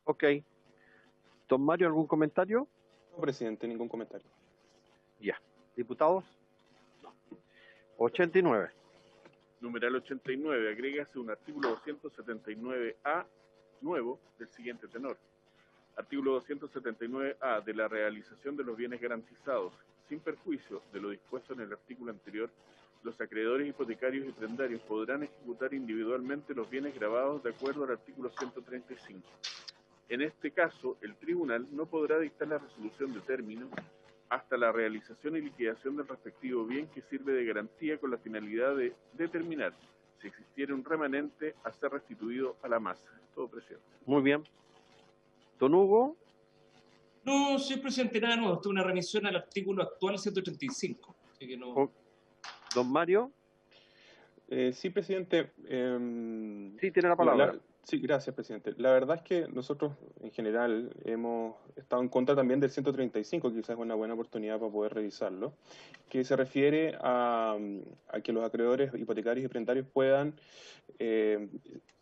Ok. Don Mario, ¿algún comentario? No, presidente, ningún comentario. Ya. ¿Diputados? No. 89. Numeral 89. Agrégase un artículo 279A nuevo del siguiente tenor. Artículo 279A. De la realización de los bienes garantizados, sin perjuicio de lo dispuesto en el artículo anterior, los acreedores hipotecarios y prendarios podrán ejecutar individualmente los bienes gravados de acuerdo al artículo 135. En este caso, el tribunal no podrá dictar la resolución de término hasta la realización y liquidación del respectivo bien que sirve de garantía con la finalidad de determinar si existiera un remanente a ser restituido a la masa. Todo, presidente. Muy bien. Don Hugo. No, señor presidente, nada nuevo. Esto es una remisión al artículo actual 135. Así que no... Don Mario. Sí, presidente. Sí, tiene la palabra. Sí, gracias, presidente. La verdad es que nosotros, en general, hemos estado en contra también del 135, que quizás es una buena oportunidad para poder revisarlo, que se refiere a que los acreedores hipotecarios y prendarios puedan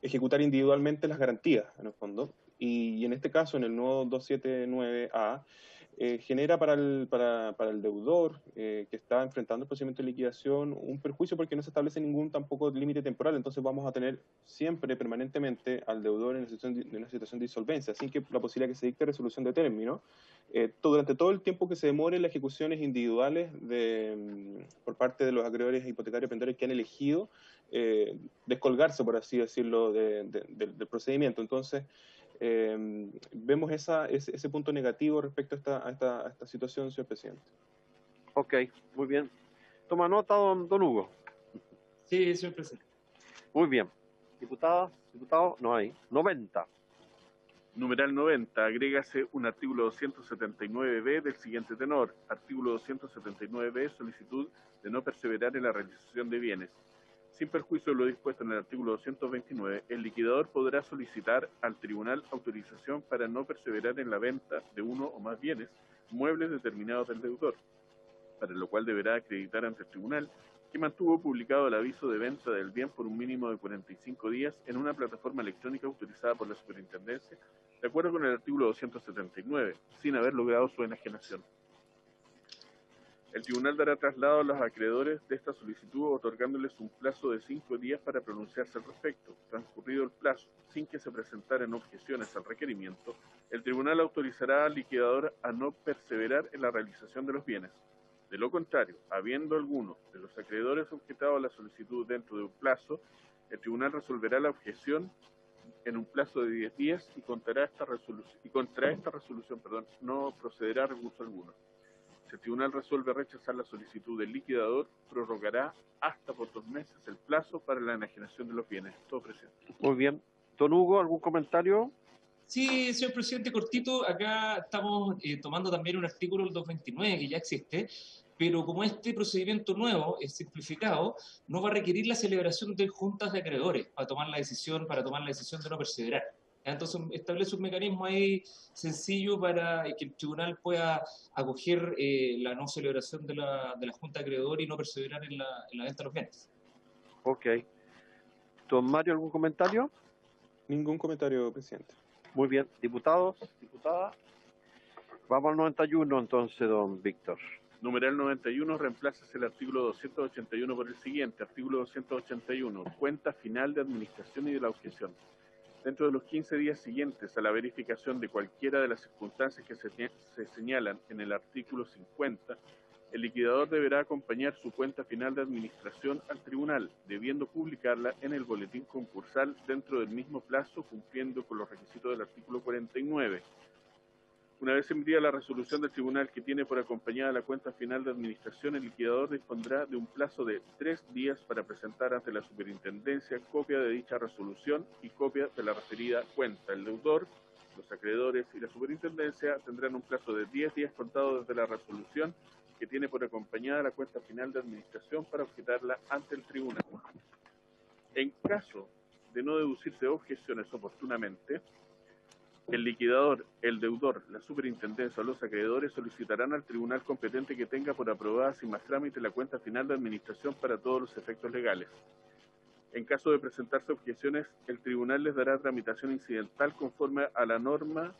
ejecutar individualmente las garantías, en el fondo. Y en este caso, en el nuevo 279A, genera para el deudor que está enfrentando el procedimiento de liquidación un perjuicio porque no se establece ningún tampoco límite temporal. Entonces vamos a tener siempre, permanentemente, al deudor en una situación de insolvencia, así que la posibilidad que se dicte resolución de término durante todo el tiempo que se demore las ejecuciones individuales por parte de los acreedores hipotecarios prendarios que han elegido descolgarse, por así decirlo, del procedimiento. Entonces vemos ese punto negativo respecto a esta situación, señor presidente. Ok, muy bien. Toma nota, don Hugo. Sí, señor presidente. Muy bien. Diputados, no hay. 90. Numeral 90. Agrégase un artículo 279b del siguiente tenor. Artículo 279b. Solicitud de no perseverar en la realización de bienes. Sin perjuicio de lo dispuesto en el artículo 229, el liquidador podrá solicitar al tribunal autorización para no perseverar en la venta de uno o más bienes, muebles determinados del deudor, para lo cual deberá acreditar ante el tribunal que mantuvo publicado el aviso de venta del bien por un mínimo de 45 días en una plataforma electrónica autorizada por la Superintendencia, de acuerdo con el artículo 279, sin haber logrado su enajenación. El tribunal dará traslado a los acreedores de esta solicitud, otorgándoles un plazo de 5 días para pronunciarse al respecto. Transcurrido el plazo, sin que se presentaran objeciones al requerimiento, el tribunal autorizará al liquidador a no perseverar en la realización de los bienes. De lo contrario, habiendo alguno de los acreedores objetado a la solicitud dentro de un plazo, el tribunal resolverá la objeción en un plazo de 10 días y contra esta resolución no procederá recurso alguno. Si el tribunal resuelve rechazar la solicitud del liquidador, prorrogará hasta por 2 meses el plazo para la enajenación de los bienes. Todo, presidente. Muy bien. Don Hugo, ¿algún comentario? Sí, señor presidente, cortito. Acá estamos tomando también un artículo, el 229, que ya existe, pero como este procedimiento nuevo es simplificado, no va a requerir la celebración de juntas de acreedores para tomar la decisión de no perseverar. Entonces establece un mecanismo ahí sencillo para que el tribunal pueda acoger la no celebración de la junta de acreedores y no perseverar en la venta de los bienes. Ok. Don Mario, ¿algún comentario? Ningún comentario, presidente. Muy bien. Diputados, diputadas. Vamos al 91 entonces, don Víctor. Numeral 91, reemplazas el artículo 281 por el siguiente. Artículo 281, cuenta final de administración y de la objeción. Dentro de los 15 días siguientes a la verificación de cualquiera de las circunstancias que se señalan en el artículo 50, el liquidador deberá acompañar su cuenta final de administración al tribunal, debiendo publicarla en el boletín concursal dentro del mismo plazo, cumpliendo con los requisitos del artículo 49. Una vez emitida la resolución del tribunal que tiene por acompañada la cuenta final de administración, el liquidador dispondrá de un plazo de 3 días para presentar ante la superintendencia copia de dicha resolución y copia de la referida cuenta. El deudor, los acreedores y la superintendencia tendrán un plazo de 10 días contados desde la resolución que tiene por acompañada la cuenta final de administración para objetarla ante el tribunal. En caso de no deducirse objeciones oportunamente, El liquidador, el deudor, la superintendencia o los acreedores solicitarán al tribunal competente que tenga por aprobada sin más trámite la cuenta final de administración para todos los efectos legales. En caso de presentarse objeciones, el tribunal les dará tramitación incidental conforme a las normas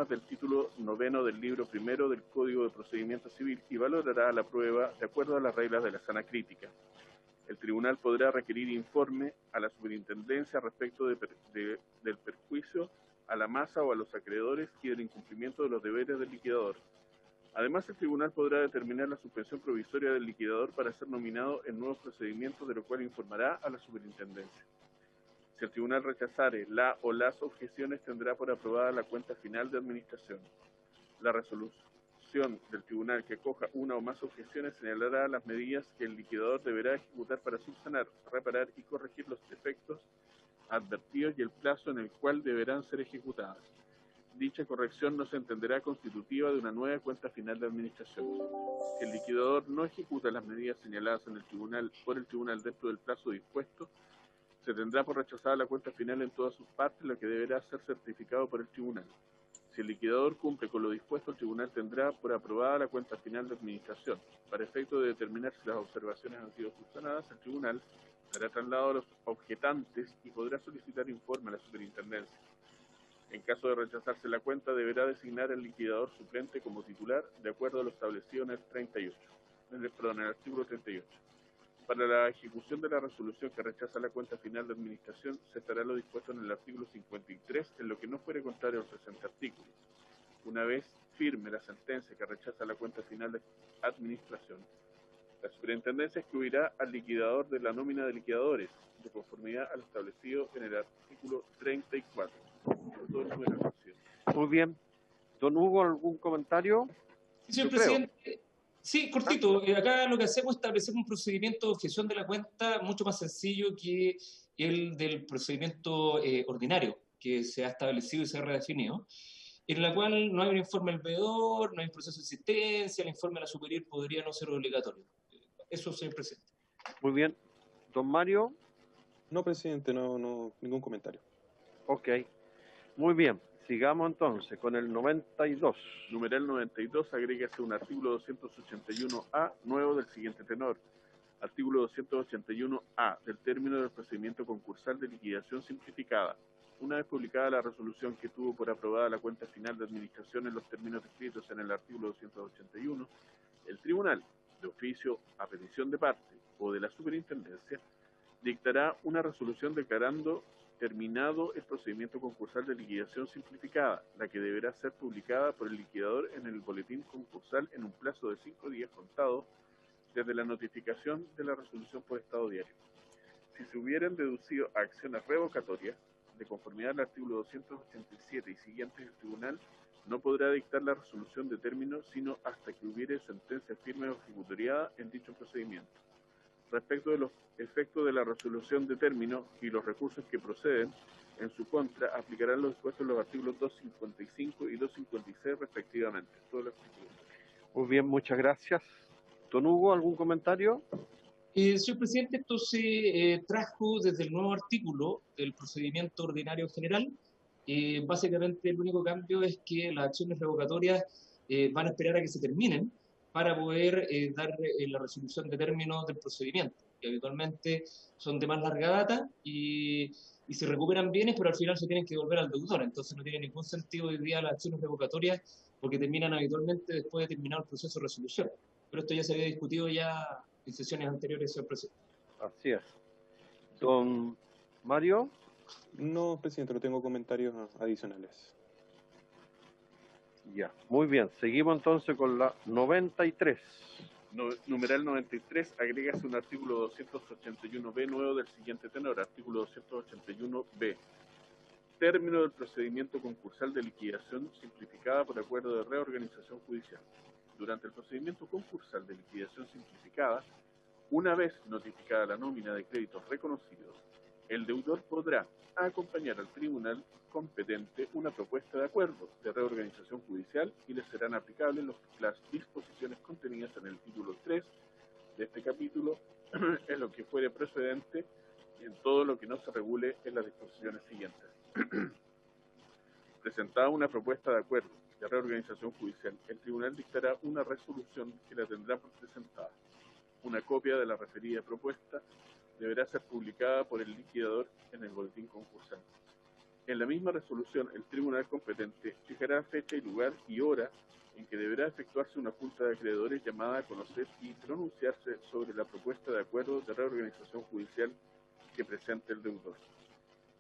del título 9 del libro 1 del Código de Procedimiento Civil y valorará la prueba de acuerdo a las reglas de la sana crítica. El tribunal podrá requerir informe a la superintendencia respecto del perjuicio a la masa o a los acreedores y del incumplimiento de los deberes del liquidador. Además, el tribunal podrá determinar la suspensión provisoria del liquidador para ser nominado en nuevos procedimientos, de lo cual informará a la superintendencia. Si el tribunal rechazare la o las objeciones, tendrá por aprobada la cuenta final de administración. La resolución del tribunal que acoja una o más objeciones señalará las medidas que el liquidador deberá ejecutar para subsanar, reparar y corregir los defectos advertidos y el plazo en el cual deberán ser ejecutadas. Dicha corrección no se entenderá constitutiva de una nueva cuenta final de administración. Si el liquidador no ejecuta las medidas señaladas en el tribunal por el tribunal dentro del plazo dispuesto, se tendrá por rechazada la cuenta final en todas sus partes, lo que deberá ser certificado por el tribunal. Si el liquidador cumple con lo dispuesto, el tribunal tendrá por aprobada la cuenta final de administración. Para efecto de determinar si las observaciones han sido subsanadas, el tribunal dará traslado a los objetantes y podrá solicitar informe a la superintendencia. En caso de rechazarse la cuenta, deberá designar al liquidador suplente como titular, de acuerdo a lo establecido en el artículo 38. Para la ejecución de la resolución que rechaza la cuenta final de administración, se estará lo dispuesto en el artículo 53, en lo que no fuere contrario al presente artículo. Una vez firme la sentencia que rechaza la cuenta final de administración, la superintendencia excluirá al liquidador de la nómina de liquidadores, de conformidad a lo establecido en el artículo 34. Muy bien. Don Hugo, ¿algún comentario? Sí, señor presidente. Sí, cortito. Acá lo que hacemos es establecer un procedimiento de objeción de la cuenta mucho más sencillo que el del procedimiento ordinario que se ha establecido y se ha redefinido, en la cual no hay un informe del veedor, no hay un proceso de insistencia, el informe de la superior podría no ser obligatorio. Eso, señor presidente. Muy bien. Don Mario. No, presidente, no, ningún comentario. Ok. Muy bien. Sigamos entonces con el 92. Numeral 92, agrégase un artículo 281A nuevo del siguiente tenor. Artículo 281A del término del procedimiento concursal de liquidación simplificada. Una vez publicada la resolución que tuvo por aprobada la cuenta final de administración en los términos descritos en el artículo 281, el tribunal, de oficio a petición de parte o de la superintendencia, dictará una resolución declarando terminado el procedimiento concursal de liquidación simplificada, la que deberá ser publicada por el liquidador en el boletín concursal en un plazo de 5 días contados desde la notificación de la resolución por estado diario. Si se hubieran deducido acciones revocatorias, de conformidad al artículo 287 y siguientes, el tribunal no podrá dictar la resolución de término sino hasta que hubiere sentencia firme o ejecutoriada en dicho procedimiento. Respecto de los efectos de la resolución de término y los recursos que proceden en su contra, aplicarán los dispuestos en los artículos 255 y 256 respectivamente. Muy bien, muchas gracias. Don Hugo, ¿algún comentario? Señor presidente, esto se trajo desde el nuevo artículo del procedimiento ordinario general. Básicamente el único cambio es que las acciones revocatorias van a esperar a que se terminen para poder dar la resolución de términos del procedimiento, que habitualmente son de más larga data y se recuperan bienes, pero al final se tienen que devolver al deudor. Entonces no tiene ningún sentido hoy día las acciones revocatorias porque terminan habitualmente después de terminar el proceso de resolución. Pero esto ya se había discutido ya en sesiones anteriores, señor presidente. Así es. Don Mario. No, presidente, no tengo comentarios adicionales. Ya, muy bien. Seguimos entonces con la 93. Numeral 93, agrégase un artículo 281b nuevo del siguiente tenor. Artículo 281b. Término del procedimiento concursal de liquidación simplificada por acuerdo de reorganización judicial. Durante el procedimiento concursal de liquidación simplificada, una vez notificada la nómina de créditos reconocidos, el deudor podrá acompañar al tribunal competente una propuesta de acuerdo de reorganización judicial y le serán aplicables las disposiciones contenidas en el título 3 de este capítulo en lo que fuere procedente y en todo lo que no se regule en las disposiciones siguientes. Presentada una propuesta de acuerdo de reorganización judicial, el tribunal dictará una resolución que la tendrá por presentada. Una copia de la referida propuesta deberá ser publicada por el liquidador en el boletín concursal. En la misma resolución, el tribunal competente fijará fecha y lugar y hora en que deberá efectuarse una junta de acreedores llamada a conocer y pronunciarse sobre la propuesta de acuerdo de reorganización judicial que presente el deudor.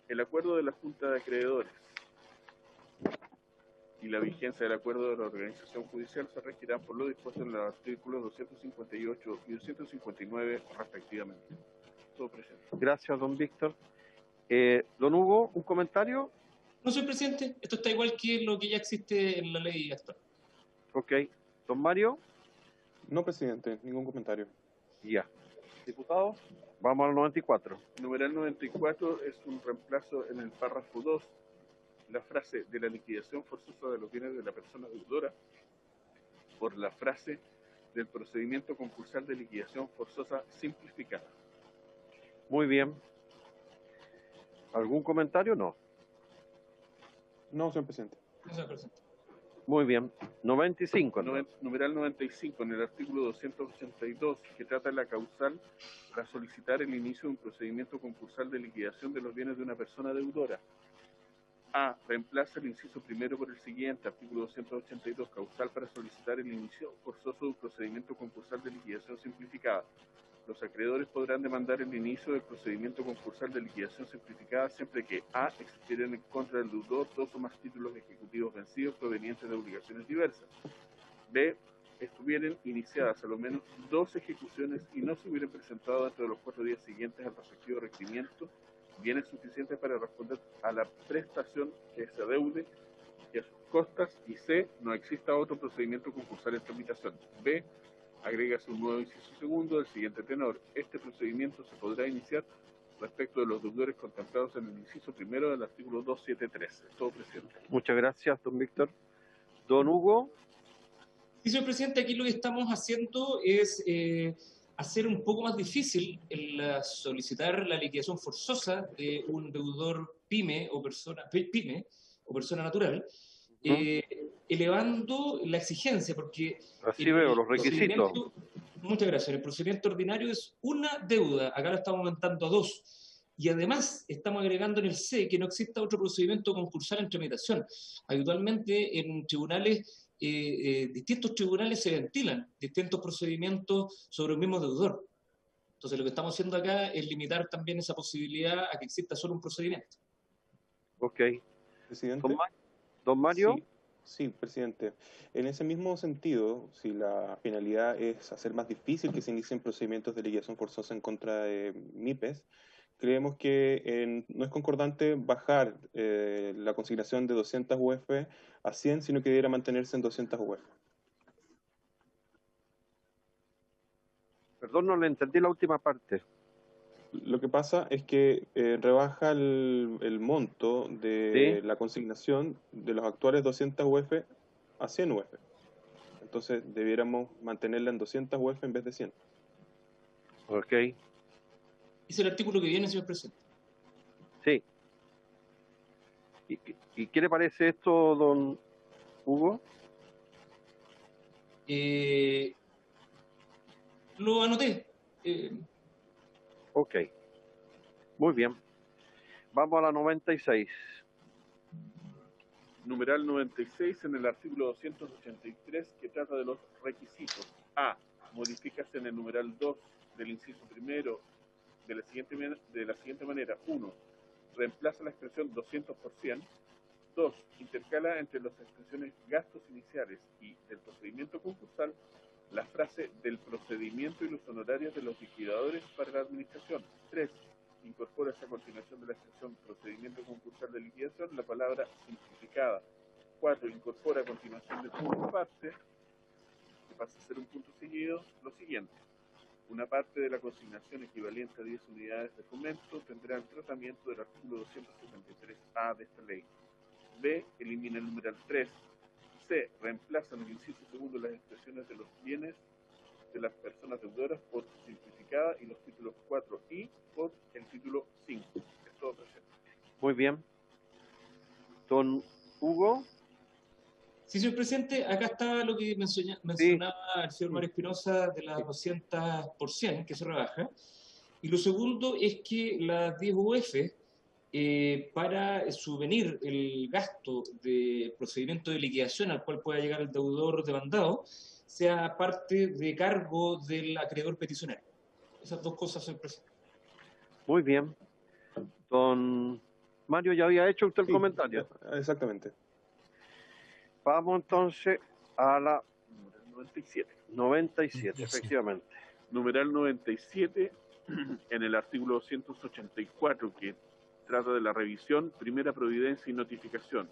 El acuerdo de la junta de acreedores y la vigencia del acuerdo de la organización judicial se regirán por lo dispuesto en los artículos 258 y 259 respectivamente. Todo presente. Gracias, don Víctor. Don Hugo, ¿un comentario? No, señor presidente, esto está igual que lo que ya existe en la ley actual. Ok. Don Mario. No, presidente, ningún comentario. Ya. Diputado, vamos al 94. Numeral 94 es un reemplazo en el párrafo 2. La frase de la liquidación forzosa de los bienes de la persona deudora por la frase del procedimiento concursal de liquidación forzosa simplificada. Muy bien. ¿Algún comentario? No. No, señor presidente. No, señor presidente. Muy bien. 95. Numeral 95, en el artículo 282, que trata de la causal para solicitar el inicio de un procedimiento concursal de liquidación de los bienes de una persona deudora. A. Reemplaza el inciso primero por el siguiente, artículo 282, causal para solicitar el inicio forzoso de un procedimiento concursal de liquidación simplificada. Los acreedores podrán demandar el inicio del procedimiento concursal de liquidación simplificada siempre que A. existieran en contra del deudor 2 o más títulos ejecutivos vencidos provenientes de obligaciones diversas. B. Estuvieran iniciadas a lo menos 2 ejecuciones y no se hubieran presentado dentro de los 4 días siguientes al respectivo requerimiento bienes suficientes para responder a la prestación que se adeude y a sus costas, y C. no exista otro procedimiento concursal en tramitación. B. Agrégase un nuevo inciso segundo del siguiente tenor. Este procedimiento se podrá iniciar respecto de los deudores contemplados en el inciso primero del artículo 273. Todo, presidente. Muchas gracias, don Víctor. Don Hugo. Sí, señor presidente, aquí lo que estamos haciendo es hacer un poco más difícil el solicitar la liquidación forzosa de un deudor pyme o persona natural, elevando la exigencia, porque así veo los requisitos. Muchas gracias. El procedimiento ordinario es una deuda, acá lo estamos aumentando a 2. Y además estamos agregando en el C que no exista otro procedimiento concursal en tramitación. Habitualmente en tribunales, distintos tribunales se ventilan distintos procedimientos sobre un mismo deudor. Entonces lo que estamos haciendo acá es limitar también esa posibilidad a que exista solo un procedimiento. Ok. Presidente. Don Mario. Sí, presidente. En ese mismo sentido, si la finalidad es hacer más difícil que se inicien procedimientos de liquidación forzosa en contra de MIPES, creemos que no es concordante bajar la consignación de 200 UF a 100, sino que debiera mantenerse en 200 UF. Perdón, no le entendí la última parte. Lo que pasa es que rebaja el monto de la consignación de los actuales 200 UF a 100 UF. Entonces debiéramos mantenerla en 200 UF en vez de 100. Ok. Es el artículo que viene, señor presidente. Sí. ¿Y qué le parece esto, don Hugo? Lo anoté. Ok. Muy bien. Vamos a la 96. Numeral 96 en el artículo 283 que trata de los requisitos. A. Modifícase en el numeral 2 del inciso primero de la siguiente manera. 1. Reemplaza la expresión 200%. 2. Intercala entre las expresiones gastos iniciales y del procedimiento concursal la frase del procedimiento y los honorarios de los liquidadores para la administración. 3. Incorpora a continuación de la expresión procedimiento concursal de liquidación la palabra simplificada. 4. Incorpora a continuación del punto parte, que pasa a ser un punto seguido, lo siguiente. Una parte de la consignación equivalente a 10 unidades de fomento tendrá el tratamiento del artículo 273A de esta ley. B. Elimina el numeral 3. C. Reemplaza en el inciso segundo las expresiones de los bienes de las personas deudoras por simplificada y los títulos 4 y por el título 5. Es todo presente. Muy bien. Don Hugo. Sí, señor presidente, acá está lo que mencionaba el señor Mario Espinosa de las 200% que se rebaja. Y lo segundo es que las 10 UF, para subvenir el gasto de procedimiento de liquidación al cual pueda llegar el deudor demandado, sea parte de cargo del acreedor peticionario. Esas dos cosas, señor presidente. Muy bien. Don Mario, ¿ya había hecho usted el comentario? Exactamente. Vamos entonces a la 97, efectivamente. Numeral 97, en el artículo 284, que trata de la revisión, primera providencia y notificación.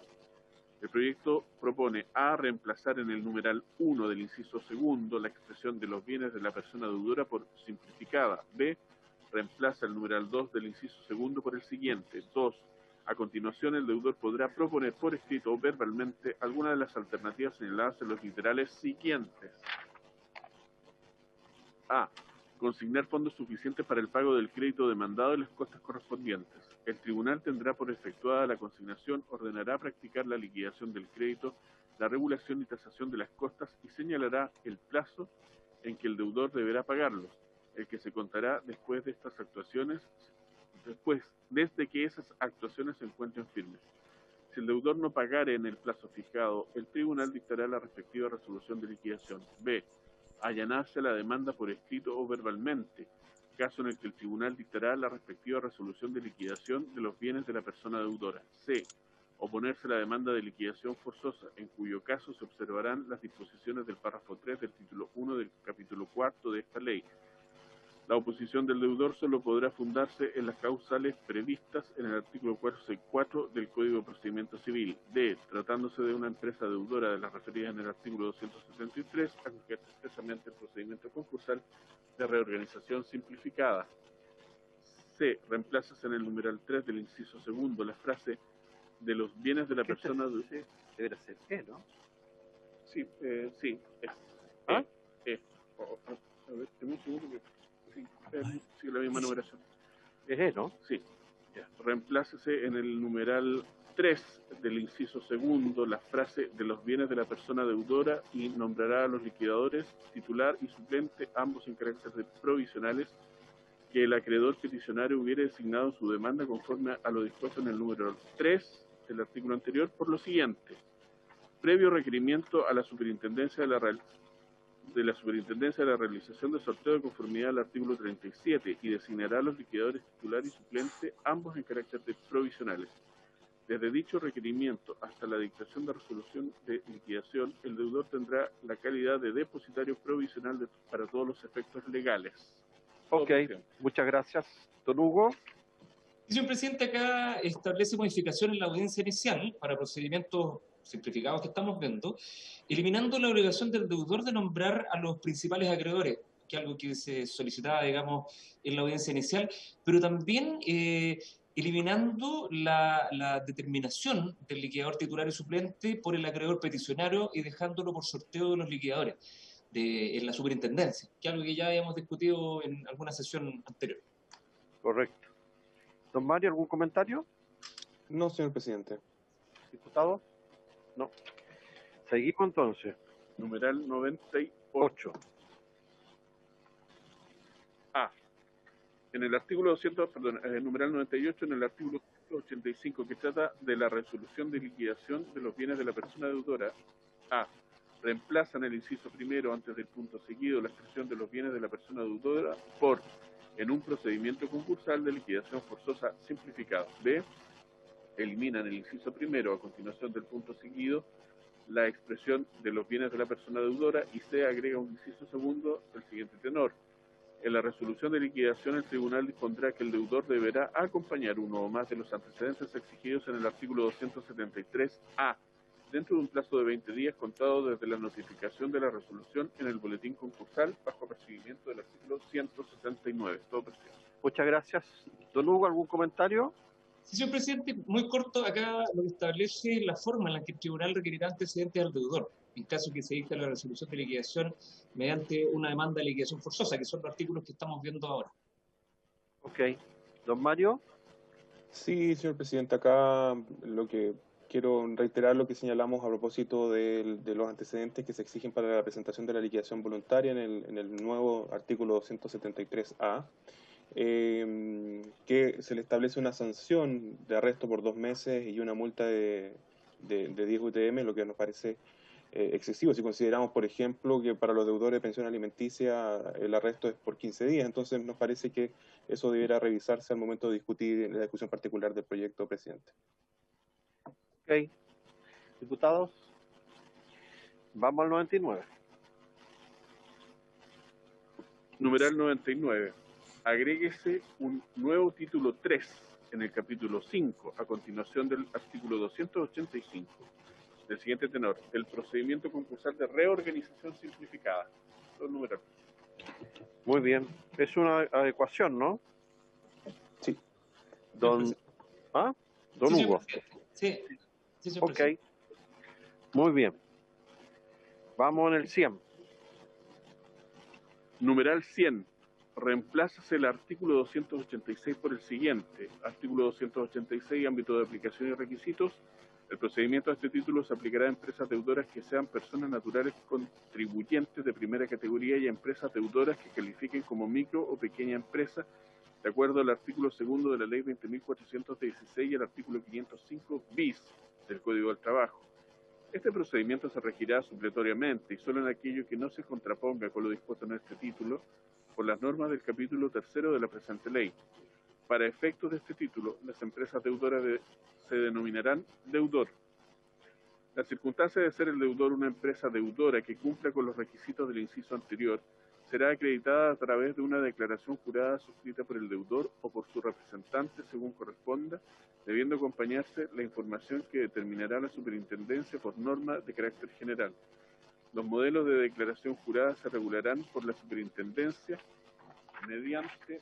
El proyecto propone A, reemplazar en el numeral 1 del inciso segundo la expresión de los bienes de la persona deudora por simplificada. B, reemplaza el numeral 2 del inciso segundo por el siguiente. 2. A continuación, el deudor podrá proponer por escrito o verbalmente alguna de las alternativas señaladas en los literales siguientes. A. Consignar fondos suficientes para el pago del crédito demandado y las costas correspondientes. El tribunal tendrá por efectuada la consignación, ordenará practicar la liquidación del crédito, la regulación y tasación de las costas y señalará el plazo en que el deudor deberá pagarlos, el que se contará después de estas actuaciones, desde que esas actuaciones se encuentren firmes. Si el deudor no pagare en el plazo fijado, el tribunal dictará la respectiva resolución de liquidación. B. Allanarse la demanda por escrito o verbalmente, caso en el que el tribunal dictará la respectiva resolución de liquidación de los bienes de la persona deudora. C. Oponerse a la demanda de liquidación forzosa, en cuyo caso se observarán las disposiciones del párrafo 3 del título 1 del capítulo 4 de esta ley. La oposición del deudor solo podrá fundarse en las causales previstas en el artículo 464 del Código de Procedimiento Civil. D. Tratándose de una empresa deudora de las referidas en el artículo 273, acogerse expresamente el procedimiento concursal de reorganización simplificada. C. Reemplazas en el numeral 3 del inciso segundo la frase de los bienes de la persona... Deberá ser E, ¿no? Sí, sí, es. ¿Ah? A ver, un segundo que... Sí, la misma numeración. Es E, ¿no? Sí. Ya. Reemplácese en el numeral 3 del inciso segundo la frase de los bienes de la persona deudora y nombrará a los liquidadores, titular y suplente, ambos en carácter de provisionales, que el acreedor peticionario hubiera designado en su demanda conforme a lo dispuesto en el número 3 del artículo anterior por lo siguiente. Previo requerimiento a la superintendencia de la realización de sorteo de conformidad al artículo 37 y designará a los liquidadores titular y suplente, ambos en carácter de provisionales. Desde dicho requerimiento hasta la dictación de resolución de liquidación, el deudor tendrá la calidad de depositario provisional para todos los efectos legales. Ok, muchas gracias. Don Hugo. Señor presidente, acá establece modificación en la audiencia inicial para procedimientos simplificados que estamos viendo, eliminando la obligación del deudor de nombrar a los principales acreedores, que es algo que se solicitaba, digamos, en la audiencia inicial, pero también eliminando la determinación del liquidador titular y suplente por el acreedor peticionario y dejándolo por sorteo de los liquidadores en la superintendencia, que es algo que ya habíamos discutido en alguna sesión anterior. Correcto. Don Mario, ¿algún comentario? No, señor presidente. ¿Diputado? No. Seguimos entonces. Numeral 98. A. En el artículo 200, numeral 98, en el artículo 85, que trata de la resolución de liquidación de los bienes de la persona deudora. A. Reemplazan el inciso primero antes del punto seguido la expresión de los bienes de la persona deudora por en un procedimiento concursal de liquidación forzosa simplificado. B. Eliminan el inciso primero a continuación del punto seguido la expresión de los bienes de la persona deudora y se agrega un inciso segundo del siguiente tenor. En la resolución de liquidación, el tribunal dispondrá que el deudor deberá acompañar uno o más de los antecedentes exigidos en el artículo 273A, dentro de un plazo de 20 días contado desde la notificación de la resolución en el boletín concursal bajo perseguimiento del artículo 169. Todo presidente. Muchas gracias. Don Hugo, ¿algún comentario? Sí, señor presidente, muy corto, acá lo que establece la forma en la que el tribunal requerirá antecedentes al deudor, en caso que se dicte la resolución de liquidación mediante una demanda de liquidación forzosa, que son los artículos que estamos viendo ahora. Ok. Don Mario. Sí, señor presidente, acá lo que quiero reiterar lo que señalamos a propósito de los antecedentes que se exigen para la presentación de la liquidación voluntaria en el nuevo artículo 273A, que se le establece una sanción de arresto por 2 meses y una multa de 10 UTM, lo que nos parece excesivo. Si consideramos, por ejemplo, que para los deudores de pensión alimenticia el arresto es por 15 días, entonces nos parece que eso debiera revisarse al momento de discutir la discusión particular del proyecto, presidente. Ok. Diputados, vamos al 99. Numeral 99. Agréguese un nuevo título 3 en el capítulo 5, a continuación del artículo 285, del siguiente tenor: el procedimiento concursal de reorganización simplificada. Los numerales. Muy bien. Es una adecuación, ¿no? Sí. Don Sí, Hugo. Sí. Sí, señor Ok. presidente. Muy bien. Vamos en el 100. Numeral 100. Reemplázase el artículo 286 por el siguiente. Artículo 286, ámbito de aplicación y requisitos. El procedimiento a este título se aplicará a empresas deudoras que sean personas naturales contribuyentes de primera categoría y a empresas deudoras que califiquen como micro o pequeña empresa, de acuerdo al artículo 2 de la Ley 20.416 y el artículo 505 bis del Código del Trabajo. Este procedimiento se regirá supletoriamente y solo en aquello que no se contraponga con lo dispuesto en este título por las normas del capítulo 3 de la presente ley. Para efectos de este título, las empresas deudoras se denominarán deudor. La circunstancia de ser el deudor una empresa deudora que cumpla con los requisitos del inciso anterior será acreditada a través de una declaración jurada suscrita por el deudor o por su representante según corresponda, debiendo acompañarse la información que determinará la superintendencia por norma de carácter general. Los modelos de declaración jurada se regularán por la superintendencia mediante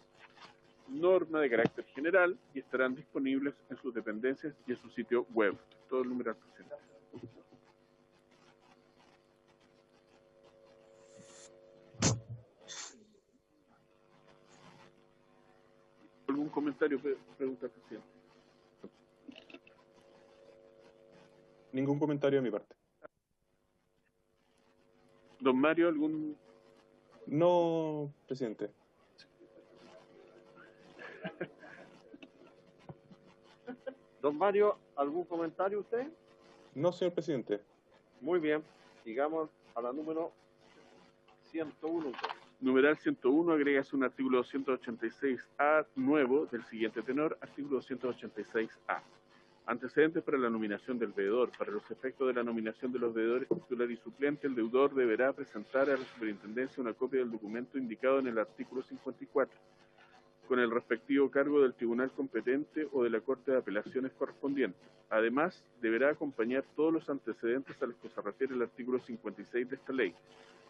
norma de carácter general y estarán disponibles en sus dependencias y en su sitio web. Todo el número presente. ¿Algún comentario? Pregunta, presidente. Ningún comentario de mi parte. Don Mario, ¿algún...? No, presidente. Don Mario, ¿algún comentario usted? No, señor presidente. Muy bien. Sigamos a la número 101. Numeral 101, agregas un artículo 286A nuevo del siguiente tenor, artículo 286A. Antecedentes para la nominación del veedor. Para los efectos de la nominación de los veedores titular y suplente, el deudor deberá presentar a la superintendencia una copia del documento indicado en el artículo 54, con el respectivo cargo del tribunal competente o de la Corte de Apelaciones correspondiente. Además, deberá acompañar todos los antecedentes a los que se refiere el artículo 56 de esta ley.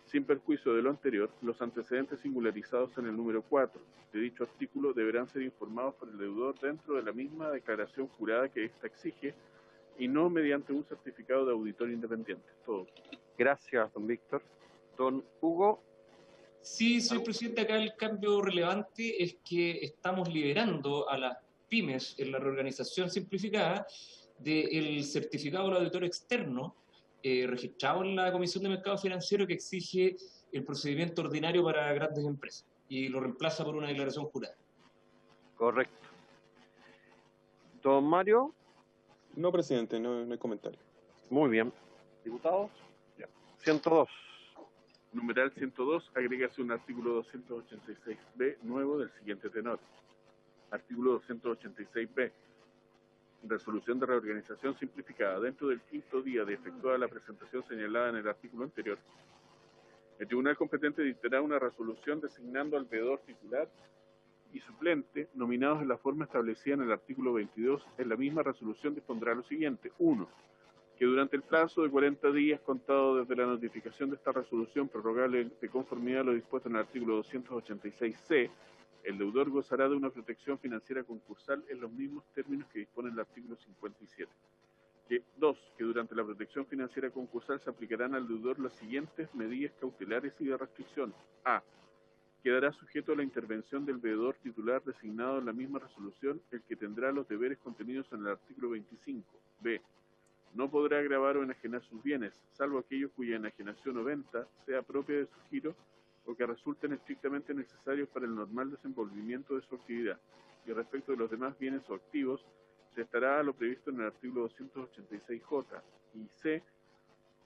Sin perjuicio de lo anterior, los antecedentes singularizados en el número 4 de dicho artículo deberán ser informados por el deudor dentro de la misma declaración jurada que ésta exige y no mediante un certificado de auditor independiente. Todo. Gracias, don Víctor. Don Hugo. Sí, señor presidente, acá el cambio relevante es que estamos liberando a las pymes en la reorganización simplificada del certificado del auditor externo registrado en la Comisión de Mercado Financiero que exige el procedimiento ordinario para grandes empresas y lo reemplaza por una declaración jurada. Correcto. Don Mario. No, presidente, no hay comentario. Muy bien. Diputados. Ya. 102. Numeral 102, agrégase un artículo 286b nuevo del siguiente tenor. Artículo 286b. Resolución de reorganización simplificada. Dentro del quinto día de efectuada la presentación señalada en el artículo anterior, el tribunal competente dictará una resolución designando al veedor titular y suplente nominados en la forma establecida en el artículo 22. En la misma resolución dispondrá lo siguiente. 1. Que durante el plazo de 40 días contado desde la notificación de esta resolución prorrogable de conformidad a lo dispuesto en el artículo 286c, el deudor gozará de una protección financiera concursal en los mismos términos que dispone el artículo 57. 2. Que durante la protección financiera concursal se aplicarán al deudor las siguientes medidas cautelares y de restricción. A. Quedará sujeto a la intervención del veedor titular designado en la misma resolución, el que tendrá los deberes contenidos en el artículo 25. B. No podrá gravar o enajenar sus bienes, salvo aquellos cuya enajenación o venta sea propia de su giro o que resulten estrictamente necesarios para el normal desenvolvimiento de su actividad. Y respecto de los demás bienes o activos, se estará a lo previsto en el artículo 286J y C.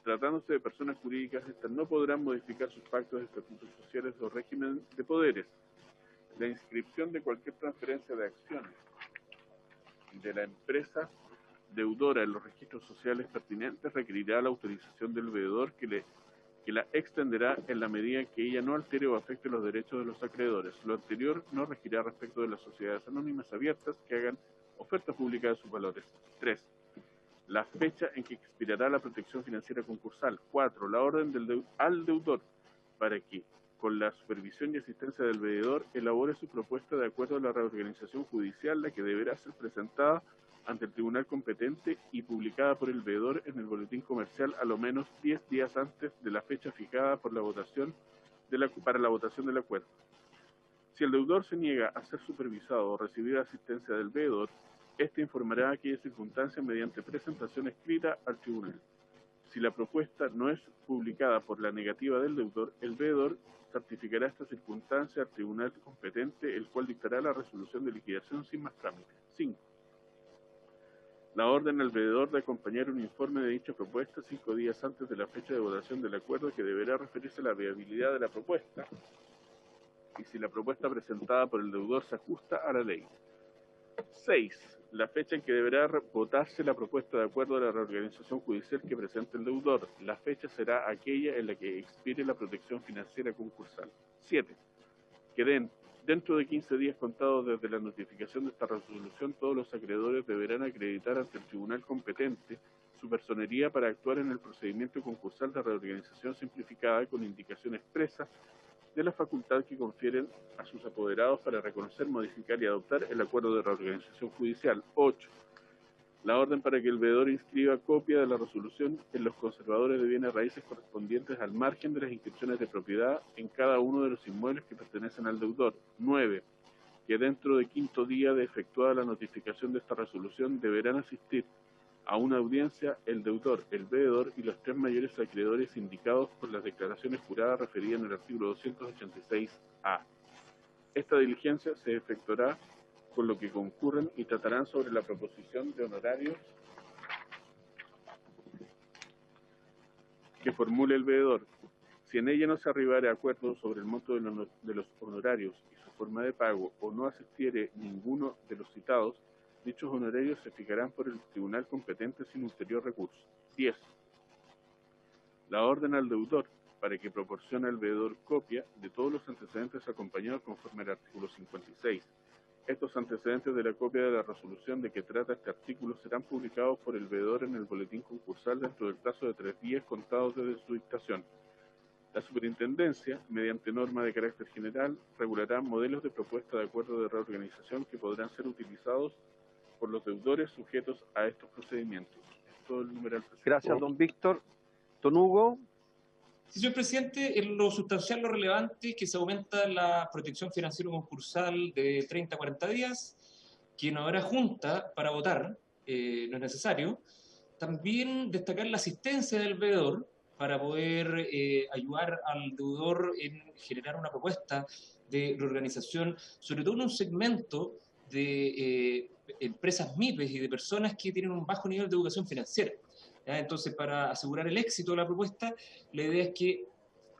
Tratándose de personas jurídicas, estas no podrán modificar sus pactos, estatutos sociales o régimen de poderes. La inscripción de cualquier transferencia de acciones de la empresa deudora en los registros sociales pertinentes requerirá la autorización del veedor que la extenderá en la medida en que ella no altere o afecte los derechos de los acreedores. Lo anterior no regirá respecto de las sociedades anónimas abiertas que hagan oferta pública de sus valores. 3. La fecha en que expirará la protección financiera concursal. 4. La orden al deudor para que, con la supervisión y asistencia del veedor, elabore su propuesta de acuerdo a la reorganización judicial, la que deberá ser presentada ante el tribunal competente y publicada por el veedor en el boletín comercial a lo menos 10 días antes de la fecha fijada por la votación para la votación del acuerdo. Si el deudor se niega a ser supervisado o recibir asistencia del veedor, éste informará aquella circunstancia mediante presentación escrita al tribunal. Si la propuesta no es publicada por la negativa del deudor, el veedor certificará esta circunstancia al tribunal competente, el cual dictará la resolución de liquidación sin más trámite. 5. La orden al veedor de acompañar un informe de dicha propuesta 5 días antes de la fecha de votación del acuerdo, que deberá referirse a la viabilidad de la propuesta y si la propuesta presentada por el deudor se ajusta a la ley. 6. La fecha en que deberá votarse la propuesta de acuerdo a la reorganización judicial que presente el deudor. La fecha será aquella en la que expire la protección financiera concursal. 7. Que dentro de 15 días contados desde la notificación de esta resolución, todos los acreedores deberán acreditar ante el tribunal competente su personería para actuar en el procedimiento concursal de reorganización simplificada con indicación expresa de la facultad que confieren a sus apoderados para reconocer, modificar y adoptar el acuerdo de reorganización judicial. 8. La orden para que el veedor inscriba copia de la resolución en los conservadores de bienes raíces correspondientes al margen de las inscripciones de propiedad en cada uno de los inmuebles que pertenecen al deudor. 9. Que dentro de 5º día de efectuada la notificación de esta resolución deberán asistir a una audiencia el deudor, el veedor y los 3 mayores acreedores indicados por las declaraciones juradas referidas en el artículo 286A. Esta diligencia se efectuará con lo que concurren y tratarán sobre la proposición de honorarios que formule el veedor. Si en ella no se arribare a acuerdo sobre el monto de los honorarios y su forma de pago, o no asistiere ninguno de los citados, dichos honorarios se fijarán por el tribunal competente sin ulterior recurso. 10. La orden al deudor para que proporcione al veedor copia de todos los antecedentes acompañados conforme al artículo 56. Estos antecedentes de la copia de la resolución de que trata este artículo serán publicados por el veedor en el boletín concursal dentro del plazo de 3 días contados desde su dictación. La superintendencia, mediante norma de carácter general, regulará modelos de propuesta de acuerdo de reorganización que podrán ser utilizados por los deudores sujetos a estos procedimientos. Es todo el numeral. Gracias, don Víctor. Don Hugo. Sí, señor presidente, en lo sustancial, lo relevante es que se aumenta la protección financiera concursal de 30 a 40 días, que no habrá junta para votar, no es necesario. También destacar la asistencia del veedor para poder ayudar al deudor en generar una propuesta de reorganización, sobre todo en un segmento de empresas MIPES y de personas que tienen un bajo nivel de educación financiera. Entonces, para asegurar el éxito de la propuesta, la idea es que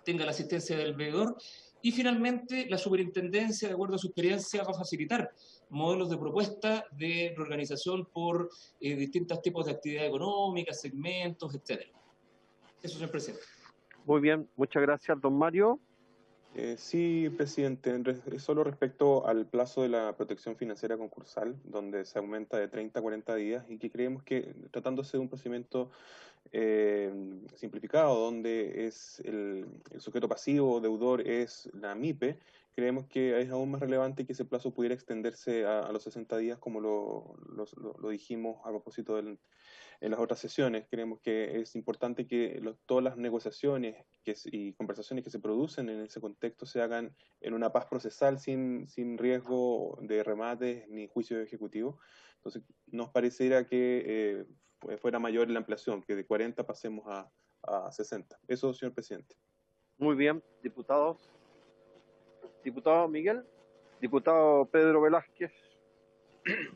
tenga la asistencia del veedor y finalmente la superintendencia, de acuerdo a su experiencia, va a facilitar modelos de propuesta de reorganización por distintos tipos de actividad económica, segmentos, etcétera. Eso, señor presidente. Muy bien, muchas gracias, don Mario. Sí, presidente, solo respecto al plazo de la protección financiera concursal, donde se aumenta de 30 a 40 días y que creemos que, tratándose de un procedimiento simplificado, donde es el sujeto pasivo deudor es la MIPE, creemos que es aún más relevante que ese plazo pudiera extenderse a los 60 días, como lo dijimos a propósito en las otras sesiones. Creemos que es importante que todas las negociaciones y conversaciones que se producen en ese contexto se hagan en una paz procesal sin riesgo de remates ni juicio ejecutivo. Entonces, nos pareciera que fuera mayor la ampliación, que de 40 pasemos a 60. Eso, señor presidente. Muy bien, diputados. Diputado Miguel, diputado Pedro Velázquez.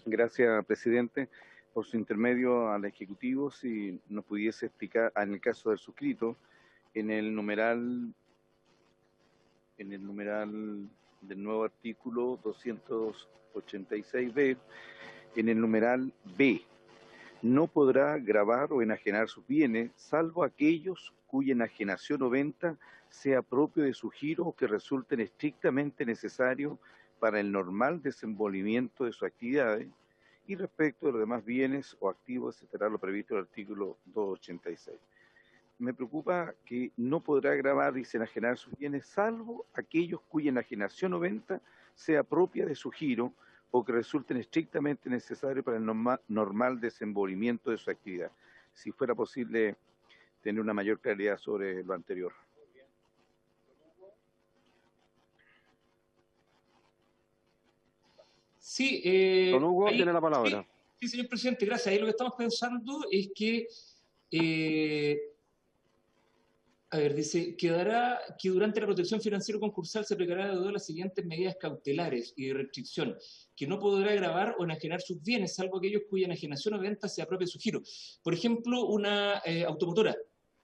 Gracias, presidente. Por su intermedio al Ejecutivo, si nos pudiese explicar, en el caso del suscrito, en el numeral del nuevo artículo 286b, en el numeral B, no podrá gravar o enajenar sus bienes, salvo aquellos cuya enajenación o venta sea propio de su giro o que resulten estrictamente necesarios para el normal desenvolvimiento de sus actividades, y respecto de los demás bienes o activos, será lo previsto en el artículo 286. Me preocupa que no podrá gravar y enajenar sus bienes, salvo aquellos cuya enajenación o venta sea propia de su giro o que resulten estrictamente necesarios para el normal desenvolvimiento de su actividad. Si fuera posible tener una mayor claridad sobre lo anterior. Sí, Don Hugo ahí, tiene la palabra. Sí, señor presidente, gracias. Ahí lo que estamos pensando es que, dice, quedará que durante la protección financiera concursal se aplicará de las siguientes medidas cautelares y de restricción, que no podrá gravar o enajenar sus bienes, salvo aquellos cuya enajenación o venta sea propia de su giro. Por ejemplo, una automotora,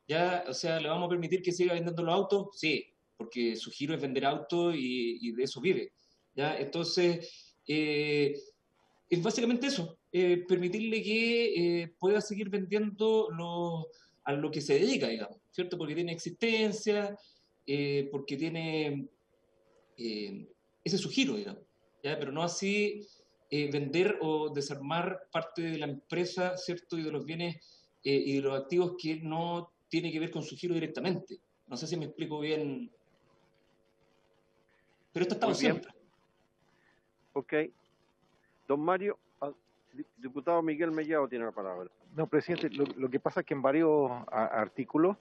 ya, o sea, ¿le vamos a permitir que siga vendiendo los autos? Sí, porque su giro es vender autos y de eso vive, ¿ya? Entonces, es básicamente eso, permitirle que pueda seguir vendiendo a lo que se dedica, digamos, ¿cierto? Porque tiene existencia, porque tiene, ese es su giro, digamos, ¿ya? Pero no así vender o desarmar parte de la empresa, ¿cierto? Y de los bienes y de los activos que no tiene que ver con su giro directamente. No sé si me explico bien, pero esto ha estado siempre. Ok. Don Mario, diputado Miguel Mellado tiene la palabra. No, presidente, lo que pasa es que en varios artículos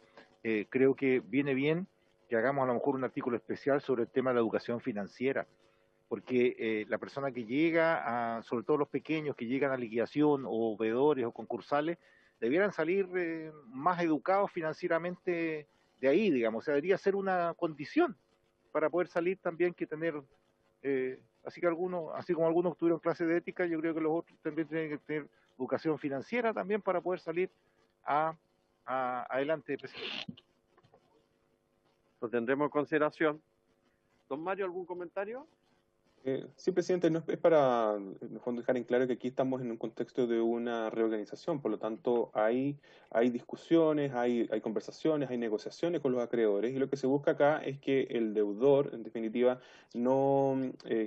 creo que viene bien que hagamos a lo mejor un artículo especial sobre el tema de la educación financiera, porque la persona que llega, sobre todo los pequeños que llegan a liquidación o veedores o concursales, debieran salir más educados financieramente de ahí, digamos, o sea, debería ser una condición para poder salir también que tener... así como algunos tuvieron clase de ética, yo creo que los otros también tienen que tener educación financiera también para poder salir adelante, presidente. Lo tendremos en consideración. Don Mario, ¿algún comentario? Sí, presidente, no es para en el fondo dejar en claro que aquí estamos en un contexto de una reorganización, por lo tanto hay discusiones, hay conversaciones, hay negociaciones con los acreedores, y lo que se busca acá es que el deudor, en definitiva, no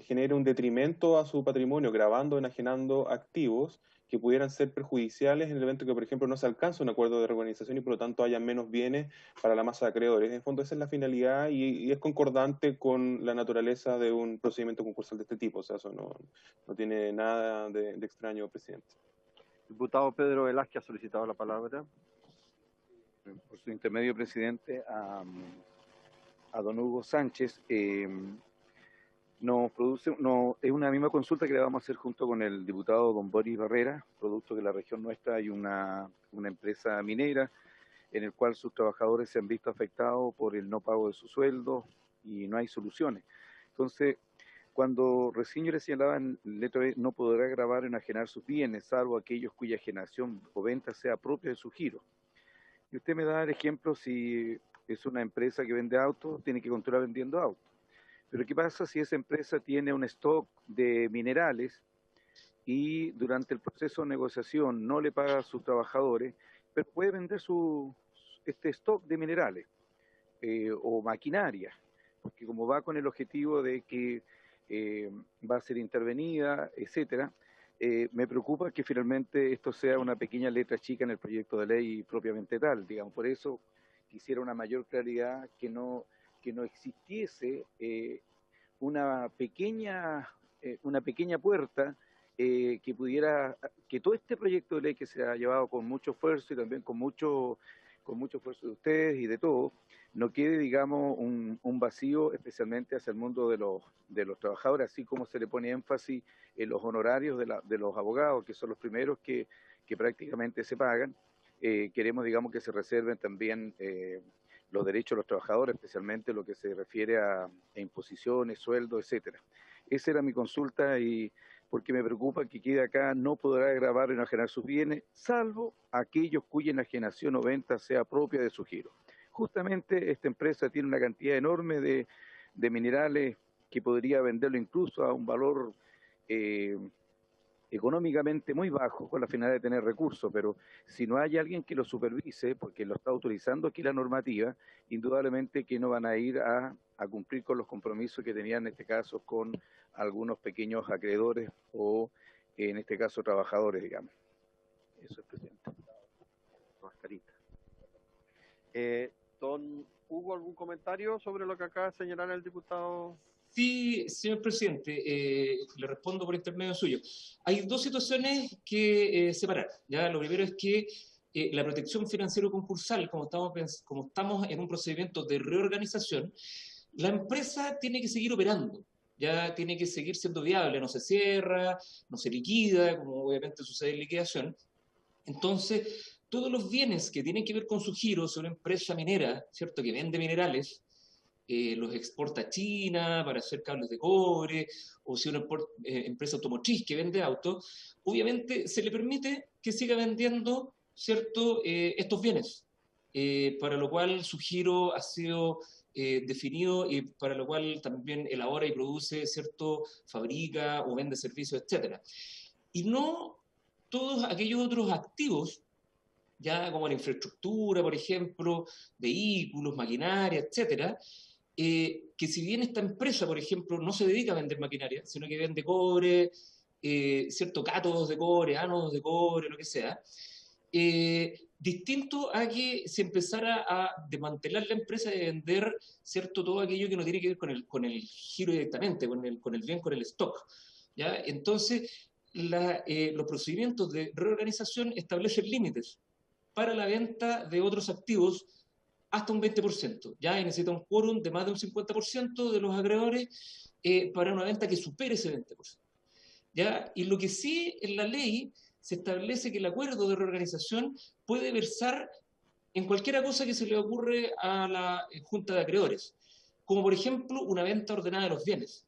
genere un detrimento a su patrimonio, gravando, enajenando activos que pudieran ser perjudiciales en el evento que, por ejemplo, no se alcanza un acuerdo de reorganización y por lo tanto haya menos bienes para la masa de acreedores. En el fondo esa es la finalidad y es concordante con la naturaleza de un procedimiento concursal de este tipo. O sea, eso no tiene nada de extraño, presidente. Diputado Pedro Velázquez ha solicitado la palabra. Por su intermedio, presidente, a don Hugo Sánchez. Es una misma consulta que le vamos a hacer junto con el diputado don Boris Barrera, producto que en la región nuestra hay una empresa minera en el cual sus trabajadores se han visto afectados por el no pago de su sueldo y no hay soluciones. Entonces, cuando recién yo le señalaba en letra E, no podrá gravar o enajenar sus bienes, salvo aquellos cuya enajenación o venta sea propia de su giro. Y usted me da el ejemplo, si es una empresa que vende autos, tiene que continuar vendiendo autos. Pero ¿qué pasa si esa empresa tiene un stock de minerales y durante el proceso de negociación no le paga a sus trabajadores, pero puede vender este stock de minerales o maquinaria? Porque como va con el objetivo de que va a ser intervenida, etcétera, me preocupa que finalmente esto sea una pequeña letra chica en el proyecto de ley propiamente tal, digamos. Por eso quisiera una mayor claridad, que no existiese una pequeña puerta que todo este proyecto de ley que se ha llevado con mucho esfuerzo y también con mucho esfuerzo de ustedes y de todos, no quede, digamos, un vacío, especialmente hacia el mundo de los trabajadores, así como se le pone énfasis en los honorarios de los abogados, que son los primeros que prácticamente se pagan. Queremos, digamos, que se reserven también los derechos de los trabajadores, especialmente lo que se refiere a imposiciones, sueldos, etcétera. Esa era mi consulta, y porque me preocupa que quede acá: no podrá gravar o enajenar sus bienes, salvo aquellos cuya enajenación o venta sea propia de su giro. Justamente esta empresa tiene una cantidad enorme de minerales que podría venderlo incluso a un valor económicamente muy bajo, con la finalidad de tener recursos, pero si no hay alguien que lo supervise, porque lo está autorizando aquí la normativa, indudablemente que no van a ir a cumplir con los compromisos que tenían en este caso con algunos pequeños acreedores o, en este caso, trabajadores, digamos. Eso es, presidente. Mascarita. Don Hugo, ¿algún comentario sobre lo que acaba de señalar el diputado? Sí, señor presidente, le respondo por intermedio suyo. Hay dos situaciones que separar. ¿Ya? Lo primero es que la protección financiera concursal, como estamos en un procedimiento de reorganización, la empresa tiene que seguir operando, ya tiene que seguir siendo viable, no se cierra, no se liquida, como obviamente sucede en liquidación. Entonces, todos los bienes que tienen que ver con su giro, si una empresa minera, ¿cierto?, que vende minerales, los exporta a China para hacer cables de cobre, o si una empresa automotriz que vende autos, obviamente se le permite que siga vendiendo, ¿cierto?, estos bienes, para lo cual su giro ha sido definido y para lo cual también elabora y produce, ¿cierto?, fabrica o vende servicios, etcétera. Y no todos aquellos otros activos, ya como la infraestructura, por ejemplo, vehículos, maquinaria, etcétera, que si bien esta empresa, por ejemplo, no se dedica a vender maquinaria, sino que vende cobre, cierto, cátodos de cobre, ánodos de cobre, lo que sea, distinto a que se empezara a desmantelar la empresa y vender, cierto, todo aquello que no tiene que ver con el giro directamente, con el bien, con el stock, ¿ya? Entonces, los procedimientos de reorganización establecen límites para la venta de otros activos hasta un 20%, ¿ya? Y necesita un quórum de más de un 50% de los acreedores para una venta que supere ese 20%, ¿ya? Y lo que sí en la ley se establece que el acuerdo de reorganización puede versar en cualquier cosa que se le ocurre a la Junta de Acreedores, como por ejemplo una venta ordenada de los bienes,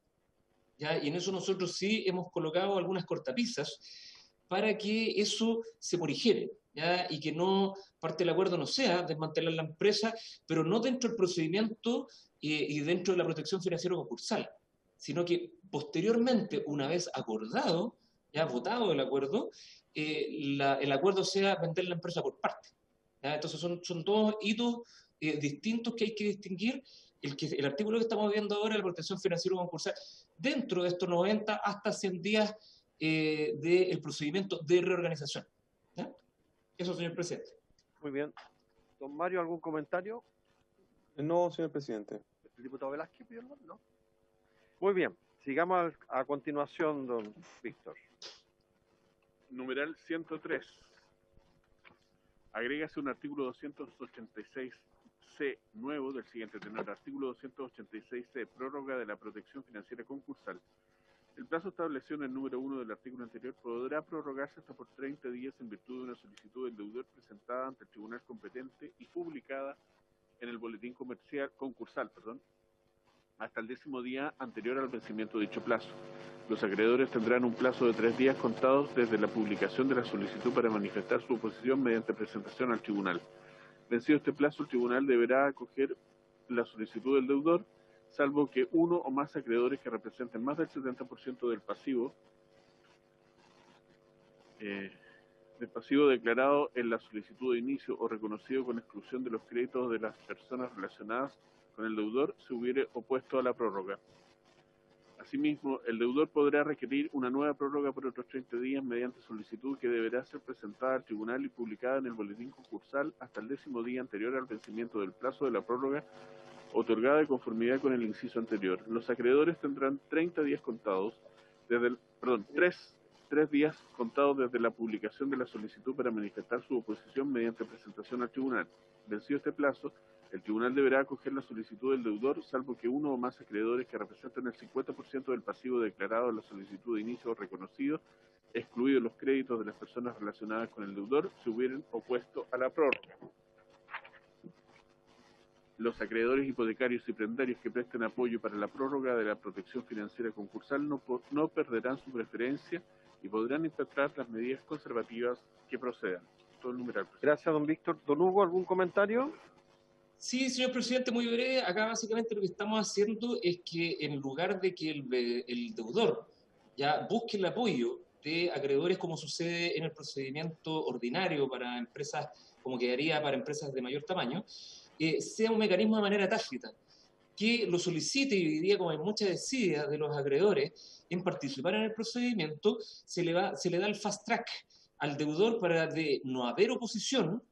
¿ya? Y en eso nosotros sí hemos colocado algunas cortapisas para que eso se morigere, ¿ya? Y que no parte del acuerdo no sea desmantelar la empresa, pero no dentro del procedimiento y dentro de la protección financiera concursal, sino que posteriormente, una vez acordado, ya votado el acuerdo, el acuerdo sea vender la empresa por parte, ¿ya? Entonces son dos hitos distintos que hay que distinguir. El artículo que estamos viendo ahora, la protección financiera concursal, dentro de estos 90 hasta 100 días del procedimiento de reorganización, ¿ya? Eso, señor presidente. Muy bien. Don Mario, ¿algún comentario? No, señor presidente. ¿El diputado Velázquez pidió? No. Muy bien. Sigamos a continuación, don Víctor. Numeral 103. Agrégase un artículo 286C nuevo del siguiente tenor. Artículo 286C, prórroga de la protección financiera concursal. El plazo establecido en el número 1 del artículo anterior podrá prorrogarse hasta por 30 días en virtud de una solicitud del deudor presentada ante el tribunal competente y publicada en el boletín concursal, hasta el 10º día anterior al vencimiento de dicho plazo. Los acreedores tendrán un plazo de 3 días contados desde la publicación de la solicitud para manifestar su oposición mediante presentación al tribunal. Vencido este plazo, el tribunal deberá acoger la solicitud del deudor, salvo que uno o más acreedores que representen más del 70% del pasivo declarado en la solicitud de inicio o reconocido con exclusión de los créditos de las personas relacionadas con el deudor se hubiere opuesto a la prórroga. Asimismo, el deudor podrá requerir una nueva prórroga por otros 30 días mediante solicitud que deberá ser presentada al tribunal y publicada en el boletín concursal hasta el 10º día anterior al vencimiento del plazo de la prórroga otorgada de conformidad con el inciso anterior. Los acreedores tendrán 30 días contados desde el, 3 3 días contados desde la publicación de la solicitud para manifestar su oposición mediante presentación al tribunal. Vencido este plazo, el tribunal deberá acoger la solicitud del deudor, salvo que uno o más acreedores que representen el 50% del pasivo declarado en la solicitud de inicio reconocido, excluidos los créditos de las personas relacionadas con el deudor, se hubieran opuesto a la prórroga. Los acreedores hipotecarios y prendarios que presten apoyo para la prórroga de la protección financiera concursal no perderán su preferencia y podrán implementar las medidas conservativas que procedan. Todo el numeral. Gracias, don Víctor. Don Hugo, ¿algún comentario? Sí, señor presidente, muy breve. Acá básicamente lo que estamos haciendo es que en lugar de que el deudor ya busque el apoyo de acreedores como sucede en el procedimiento ordinario para empresas, como quedaría para empresas de mayor tamaño, sea un mecanismo de manera tácita, que lo solicite, y diría como hay mucha desidia de los acreedores en participar en el procedimiento, se le da el fast track al deudor para de no haber oposición,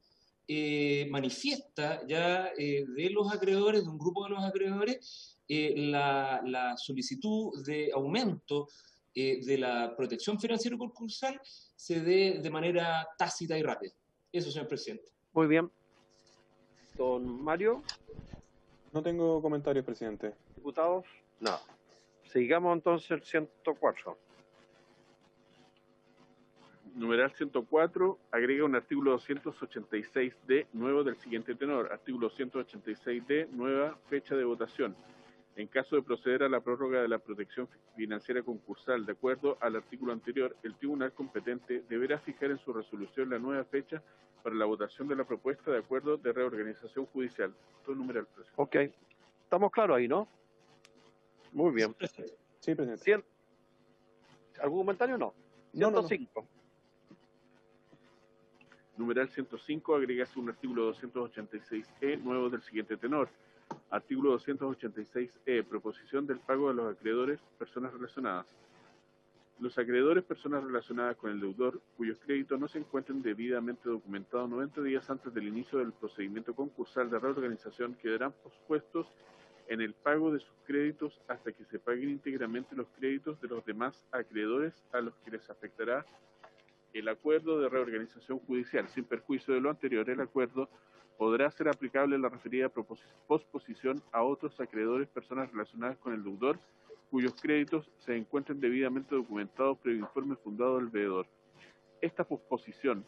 manifiesta ya de los acreedores, de un grupo de los acreedores, la solicitud de aumento de la protección financiera concursal se dé de manera tácita y rápida. Eso, señor presidente. Muy bien. Don Mario. No tengo comentarios, presidente. ¿Diputados? No. Sigamos entonces el 104. Numeral 104 agrega un artículo 286D nuevo del siguiente tenor. Artículo 286D, nueva fecha de votación. En caso de proceder a la prórroga de la protección financiera concursal, de acuerdo al artículo anterior, el tribunal competente deberá fijar en su resolución la nueva fecha para la votación de la propuesta de acuerdo de reorganización judicial. Todo el numeral. Ok. Estamos claros ahí, ¿no? Muy bien. Sí, presidente. ¿Algún comentario? No. 105. No. Numeral 105, agrégase un artículo 286E nuevo del siguiente tenor. Artículo 286E, proposición del pago de los acreedores, personas relacionadas. Los acreedores, personas relacionadas con el deudor, cuyos créditos no se encuentren debidamente documentados 90 días antes del inicio del procedimiento concursal de reorganización, quedarán pospuestos en el pago de sus créditos hasta que se paguen íntegramente los créditos de los demás acreedores a los que les afectará el acuerdo de reorganización judicial. Sin perjuicio de lo anterior, el acuerdo podrá ser aplicable a la referida posposición a otros acreedores, personas relacionadas con el deudor, cuyos créditos se encuentren debidamente documentados previo informe fundado del veedor. Esta posposición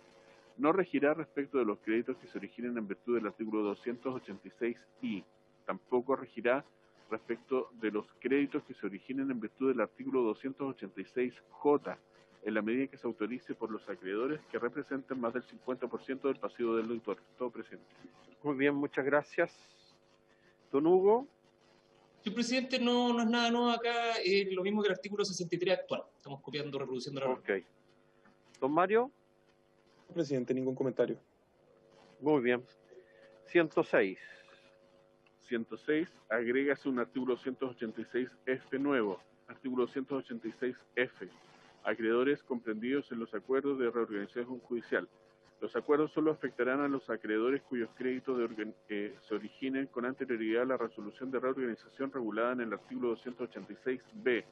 no regirá respecto de los créditos que se originen en virtud del artículo 286I. Tampoco regirá respecto de los créditos que se originen en virtud del artículo 286J, en la medida que se autorice por los acreedores que representen más del 50% del pasivo del deudor. Todo presente. Muy bien, muchas gracias. Don Hugo. Señor presidente, no es nada nuevo acá, es lo mismo que el artículo 63 actual. Estamos copiando, reproduciendo la norma. Ok. Don Mario. Presidente, ningún comentario. Muy bien. 106. 106, agrégase un artículo 186F nuevo. Artículo 186F. Acreedores comprendidos en los acuerdos de reorganización judicial. Los acuerdos solo afectarán a los acreedores cuyos créditos se originen con anterioridad a la resolución de reorganización regulada en el artículo 286b.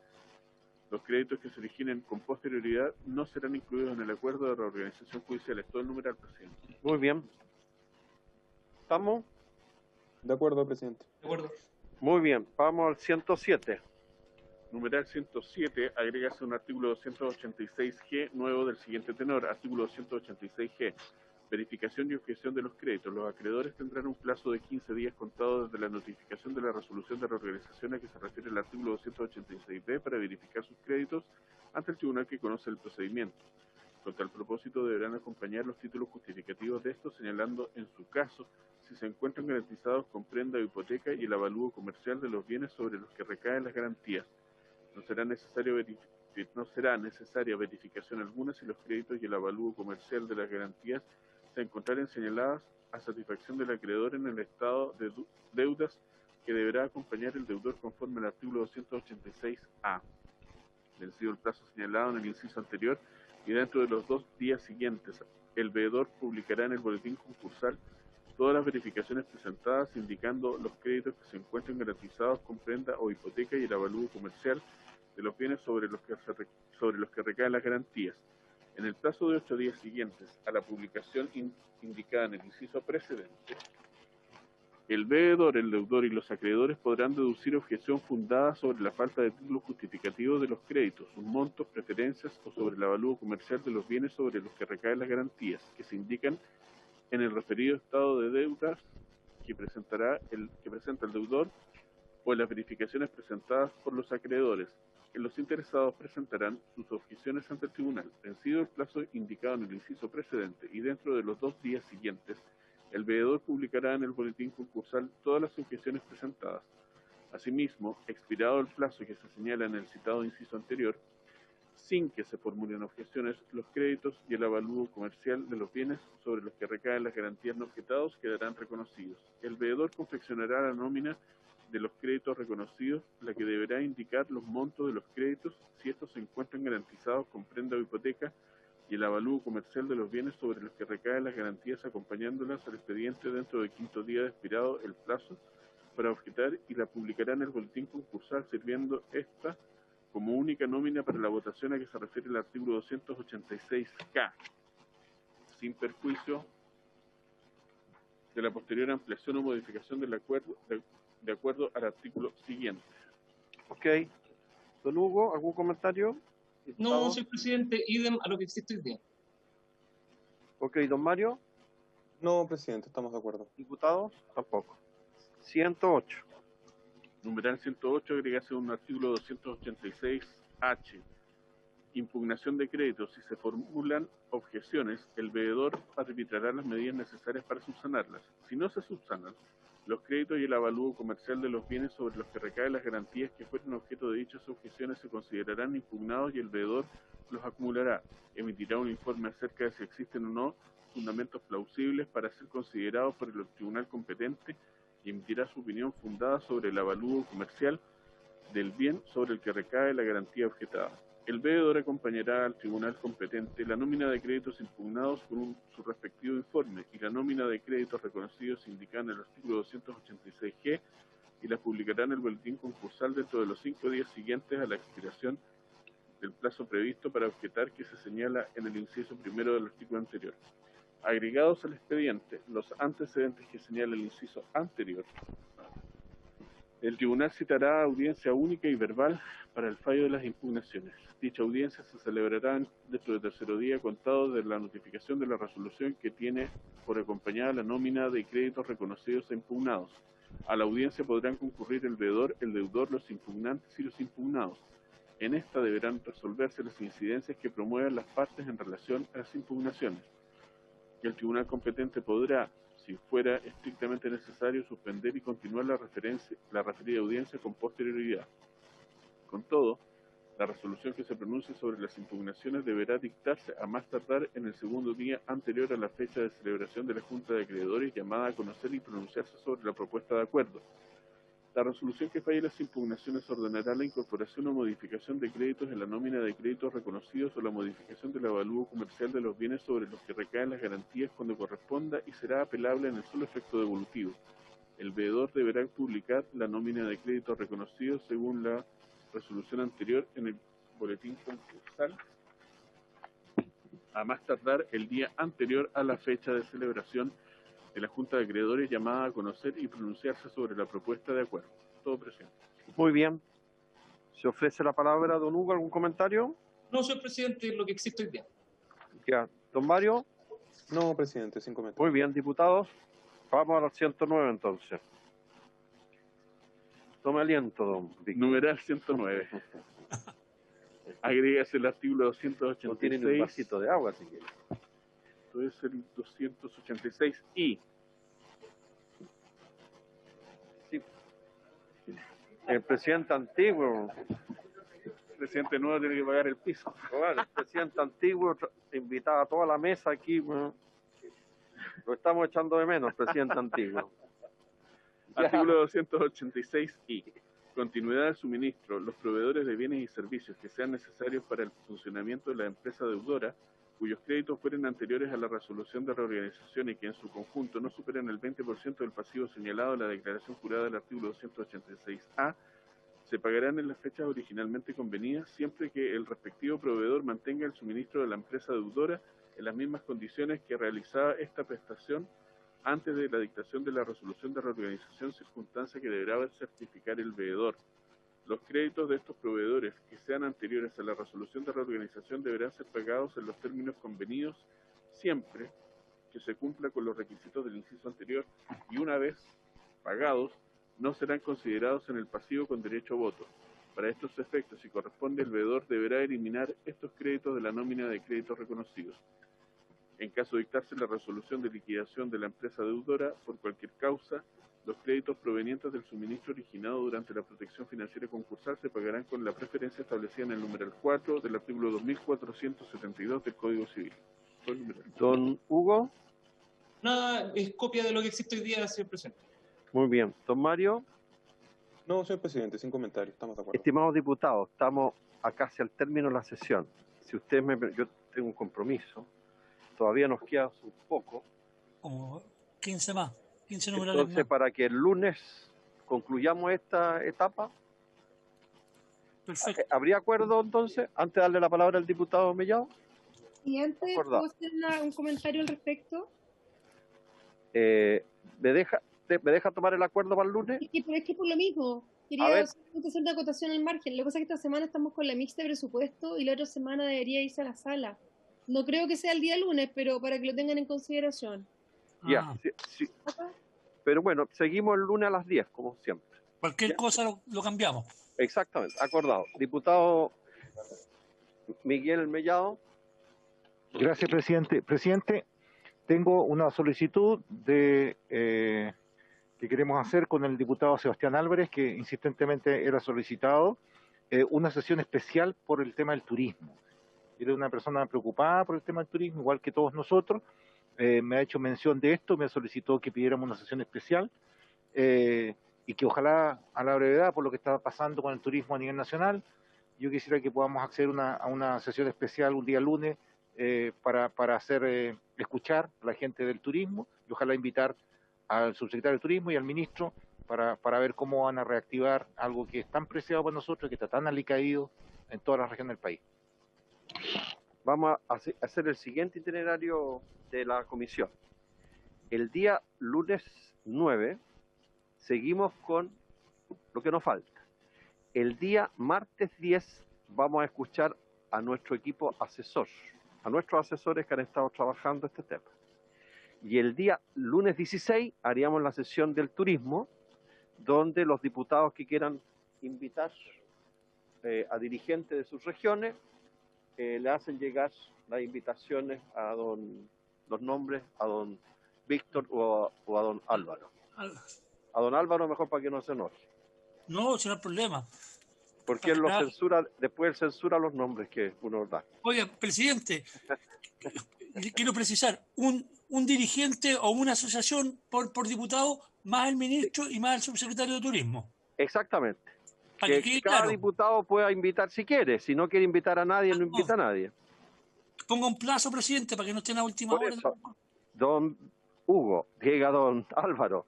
Los créditos que se originen con posterioridad no serán incluidos en el acuerdo de reorganización judicial. Es todo el numeral, presidente. Muy bien. ¿Estamos? De acuerdo, presidente. De acuerdo. Muy bien. Vamos al 107. Numeral 107, agrégase un artículo 286G nuevo del siguiente tenor. Artículo 286G. Verificación y objeción de los créditos. Los acreedores tendrán un plazo de 15 días contados desde la notificación de la resolución de reorganización a que se refiere el artículo 286b para verificar sus créditos ante el tribunal que conoce el procedimiento. Con tal propósito deberán acompañar los títulos justificativos de estos, señalando en su caso si se encuentran garantizados con prenda o hipoteca y el avalúo comercial de los bienes sobre los que recaen las garantías. No será necesaria verificación alguna si los créditos y el avalúo comercial de las garantías se encontraren señaladas a satisfacción del acreedor en el estado de deudas que deberá acompañar el deudor conforme al artículo 286A. Vencido el plazo señalado en el inciso anterior y dentro de los 2 días siguientes, el veedor publicará en el boletín concursal todas las verificaciones presentadas indicando los créditos que se encuentren garantizados con prenda o hipoteca y el avalúo comercial de los bienes sobre los que recaen las garantías. En el plazo de 8 días siguientes a la publicación indicada en el inciso precedente, el veedor, el deudor y los acreedores podrán deducir objeción fundada sobre la falta de título justificativo de los créditos, sus montos, preferencias o sobre el avalúo comercial de los bienes sobre los que recaen las garantías, que se indican en el referido estado de deudas que presenta el deudor o en las verificaciones presentadas por los acreedores. Los interesados presentarán sus objeciones ante el tribunal, vencido el plazo indicado en el inciso precedente y dentro de los 2 días siguientes, el veedor publicará en el boletín concursal todas las objeciones presentadas. Asimismo, expirado el plazo que se señala en el citado inciso anterior, sin que se formulen objeciones, los créditos y el avalúo comercial de los bienes sobre los que recaen las garantías no objetados quedarán reconocidos. El veedor confeccionará la nómina de los créditos reconocidos, la que deberá indicar los montos de los créditos si estos se encuentran garantizados con prenda o hipoteca y el avalúo comercial de los bienes sobre los que recaen las garantías acompañándolas al expediente dentro del 5º día de expirado el plazo para objetar y la publicará en el boletín concursal sirviendo esta como única nómina para la votación a que se refiere el artículo 286K, sin perjuicio de la posterior ampliación o modificación del acuerdo de acuerdo al artículo siguiente. Ok. Don Hugo, ¿algún comentario? No, señor presidente, idem a lo que existe hoy día. Ok, don Mario. No, presidente, estamos de acuerdo. Diputados, tampoco. 108. Numeral 108, agregase un artículo 286H. Impugnación de créditos. Si se formulan objeciones, el veedor arbitrará las medidas necesarias para subsanarlas. Si no se subsanan, los créditos y el avalúo comercial de los bienes sobre los que recaen las garantías que fueron objeto de dichas objeciones se considerarán impugnados y el veedor los acumulará. Emitirá un informe acerca de si existen o no fundamentos plausibles para ser considerados por el tribunal competente y emitirá su opinión fundada sobre el avalúo comercial del bien sobre el que recae la garantía objetada. El veedor acompañará al tribunal competente la nómina de créditos impugnados con su respectivo informe y la nómina de créditos reconocidos indicada en el artículo 286G y la publicará en el boletín concursal dentro de los 5 días siguientes a la expiración del plazo previsto para objetar que se señala en el inciso primero del artículo anterior. Agregados al expediente los antecedentes que señala el inciso anterior, el tribunal citará audiencia única y verbal para el fallo de las impugnaciones. Dicha audiencia se celebrará dentro del 3.º día contado de la notificación de la resolución que tiene por acompañada la nómina de créditos reconocidos e impugnados. A la audiencia podrán concurrir el veedor, el deudor, los impugnantes y los impugnados. En esta deberán resolverse las incidencias que promuevan las partes en relación a las impugnaciones. El tribunal competente podrá, si fuera estrictamente necesario, suspender y continuar la referida audiencia con posterioridad. Con todo, la resolución que se pronuncie sobre las impugnaciones deberá dictarse a más tardar en el 2.º día anterior a la fecha de celebración de la Junta de Acreedores llamada a conocer y pronunciarse sobre la propuesta de acuerdo. La resolución que falle las impugnaciones ordenará la incorporación o modificación de créditos en la nómina de créditos reconocidos o la modificación del avalúo comercial de los bienes sobre los que recaen las garantías cuando corresponda y será apelable en el solo efecto devolutivo. El veedor deberá publicar la nómina de créditos reconocidos según la resolución anterior en el boletín concursal a más tardar el día anterior a la fecha de celebración de la Junta de Acreedores llamada a conocer y pronunciarse sobre la propuesta de acuerdo. Todo presente. Muy bien. ¿Se ofrece la palabra a don Hugo? ¿Algún comentario? No, señor presidente, lo que existe hoy día. Ya. ¿Don Mario? No, presidente, sin comentarios. Muy bien, diputados. Vamos a la 109 entonces. Tome aliento, don Víctor. Numeral 109. Agrégase el artículo 286. No tienen un vasito de agua, si quieren. Esto es el 286I. Sí. El presidente antiguo. El presidente nuevo tiene que pagar el piso. Bueno, el presidente antiguo invitaba a toda la mesa aquí. Bueno, lo estamos echando de menos, presidente antiguo. Artículo 286I. Continuidad del suministro. Los proveedores de bienes y servicios que sean necesarios para el funcionamiento de la empresa deudora, cuyos créditos fueren anteriores a la resolución de reorganización y que en su conjunto no superen el 20% del pasivo señalado en la declaración jurada del artículo 286A, Se pagarán en las fechas originalmente convenidas siempre que el respectivo proveedor mantenga el suministro de la empresa deudora en las mismas condiciones que realizaba esta prestación antes de la dictación de la resolución de reorganización, circunstancia que deberá certificar el veedor. Los créditos de estos proveedores que sean anteriores a la resolución de reorganización deberán ser pagados en los términos convenidos siempre que se cumpla con los requisitos del inciso anterior y una vez pagados no serán considerados en el pasivo con derecho a voto. Para estos efectos, si corresponde, el veedor deberá eliminar estos créditos de la nómina de créditos reconocidos. En caso de dictarse la resolución de liquidación de la empresa deudora por cualquier causa, los créditos provenientes del suministro originado durante la protección financiera concursal se pagarán con la preferencia establecida en el numeral 4 del artículo 2472 del Código Civil. Don Hugo. Nada, es copia de lo que existe hoy día, señor presidente. Muy bien. Don Mario. No, señor presidente, sin comentarios, estamos de acuerdo. Estimados diputados, estamos acá hacia el término de la sesión. Si ustedes yo tengo un compromiso, todavía nos queda un poco. Como 15 más, 15 numerales Entonces, más. para que el lunes concluyamos esta etapa, Perfecto. ¿habría acuerdo entonces? Antes de darle la palabra al diputado Mellado. Presidente, ¿puedo hacer un comentario al respecto? ¿Me deja tomar el acuerdo para el lunes? Es que por lo mismo, quería hacer una acotación al margen. Lo que pasa es que esta semana estamos con la mixta de presupuesto y la otra semana debería irse a la sala. No creo que sea el día lunes, pero para que lo tengan en consideración. Ya, sí. Pero bueno, seguimos el lunes a las 10, como siempre. Cualquier cosa lo cambiamos. Exactamente, acordado. Diputado Miguel Mellado. Gracias, presidente. Presidente, tengo una solicitud que queremos hacer con el diputado Sebastián Álvarez, que insistentemente era solicitado, una sesión especial por el tema del turismo. Él es una persona preocupada por el tema del turismo, igual que todos nosotros. Me ha hecho mención de esto, me solicitó que pidiéramos una sesión especial y que ojalá a la brevedad, por lo que está pasando con el turismo a nivel nacional, yo quisiera que podamos acceder a una sesión especial un día lunes para hacer escuchar a la gente del turismo y ojalá invitar al subsecretario de Turismo y al ministro para ver cómo van a reactivar algo que es tan preciado para nosotros, que está tan alicaído en todas las regiones del país. Vamos a hacer el siguiente itinerario de la comisión. El día lunes 9 seguimos con lo que nos falta. El día martes 10 vamos a escuchar a nuestro equipo asesor, a nuestros asesores que han estado trabajando este tema. Y el día lunes 16 haríamos la sesión del turismo, donde los diputados que quieran invitar a dirigentes de sus regiones le hacen llegar las invitaciones a los nombres a don Víctor o a don Álvaro. A don Álvaro mejor para que no se enoje. No, sin problema. Porque él los censura, después él censura los nombres que uno da. Oiga, presidente, quiero precisar, un dirigente o una asociación por diputado, más el ministro y más el subsecretario de Turismo. Exactamente. Para que cada diputado pueda invitar si quiere. Si no quiere invitar a nadie, no invita a nadie. Ponga un plazo, presidente, para que no estén a última hora. Eso, don Hugo, diga don Álvaro,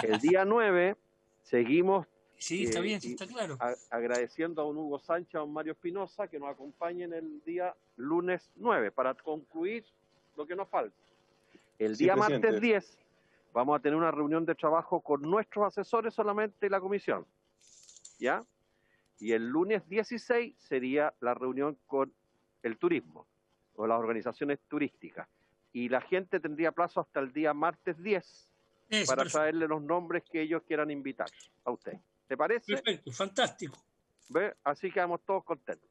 el día 9 seguimos. Sí, está bien, sí, está claro. Agradeciendo a don Hugo Sánchez, a don Mario Espinosa, que nos acompañen el día lunes 9 para concluir lo que nos falta. El día martes 10 vamos a tener una reunión de trabajo con nuestros asesores solamente y la comisión. ¿Ya? Y el lunes 16 sería la reunión con el turismo o las organizaciones turísticas. Y la gente tendría plazo hasta el día martes 10 para traerle los nombres que ellos quieran invitar a usted. ¿Te parece? Perfecto, fantástico. ¿Ve? Así quedamos todos contentos.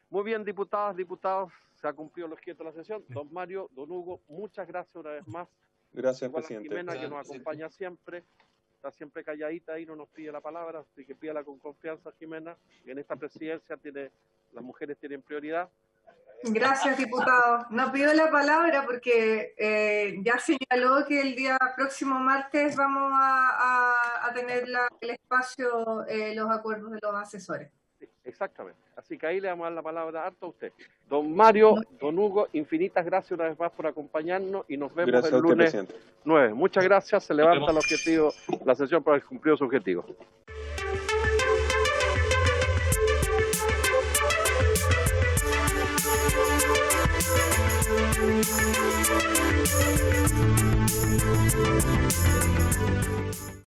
Muy bien, diputadas, diputados, se ha cumplido el objeto de la sesión. Don Mario, don Hugo, muchas gracias una vez más. Gracias, igual presidente. A Jimena, que nos acompaña siempre. Está siempre calladita y no nos pide la palabra, así que pídala con confianza, Jimena. En esta presidencia las mujeres tienen prioridad. Gracias, diputado. No pido la palabra porque ya señaló que el día próximo martes vamos a tener el espacio, los acuerdos de los asesores. Sí, exactamente. Así que ahí le vamos a dar la palabra harto a usted. Don Mario, don Hugo, infinitas gracias una vez más por acompañarnos y nos vemos el lunes 9. Muchas gracias. Se levanta el objetivo, la sesión para haber cumplido su objetivo.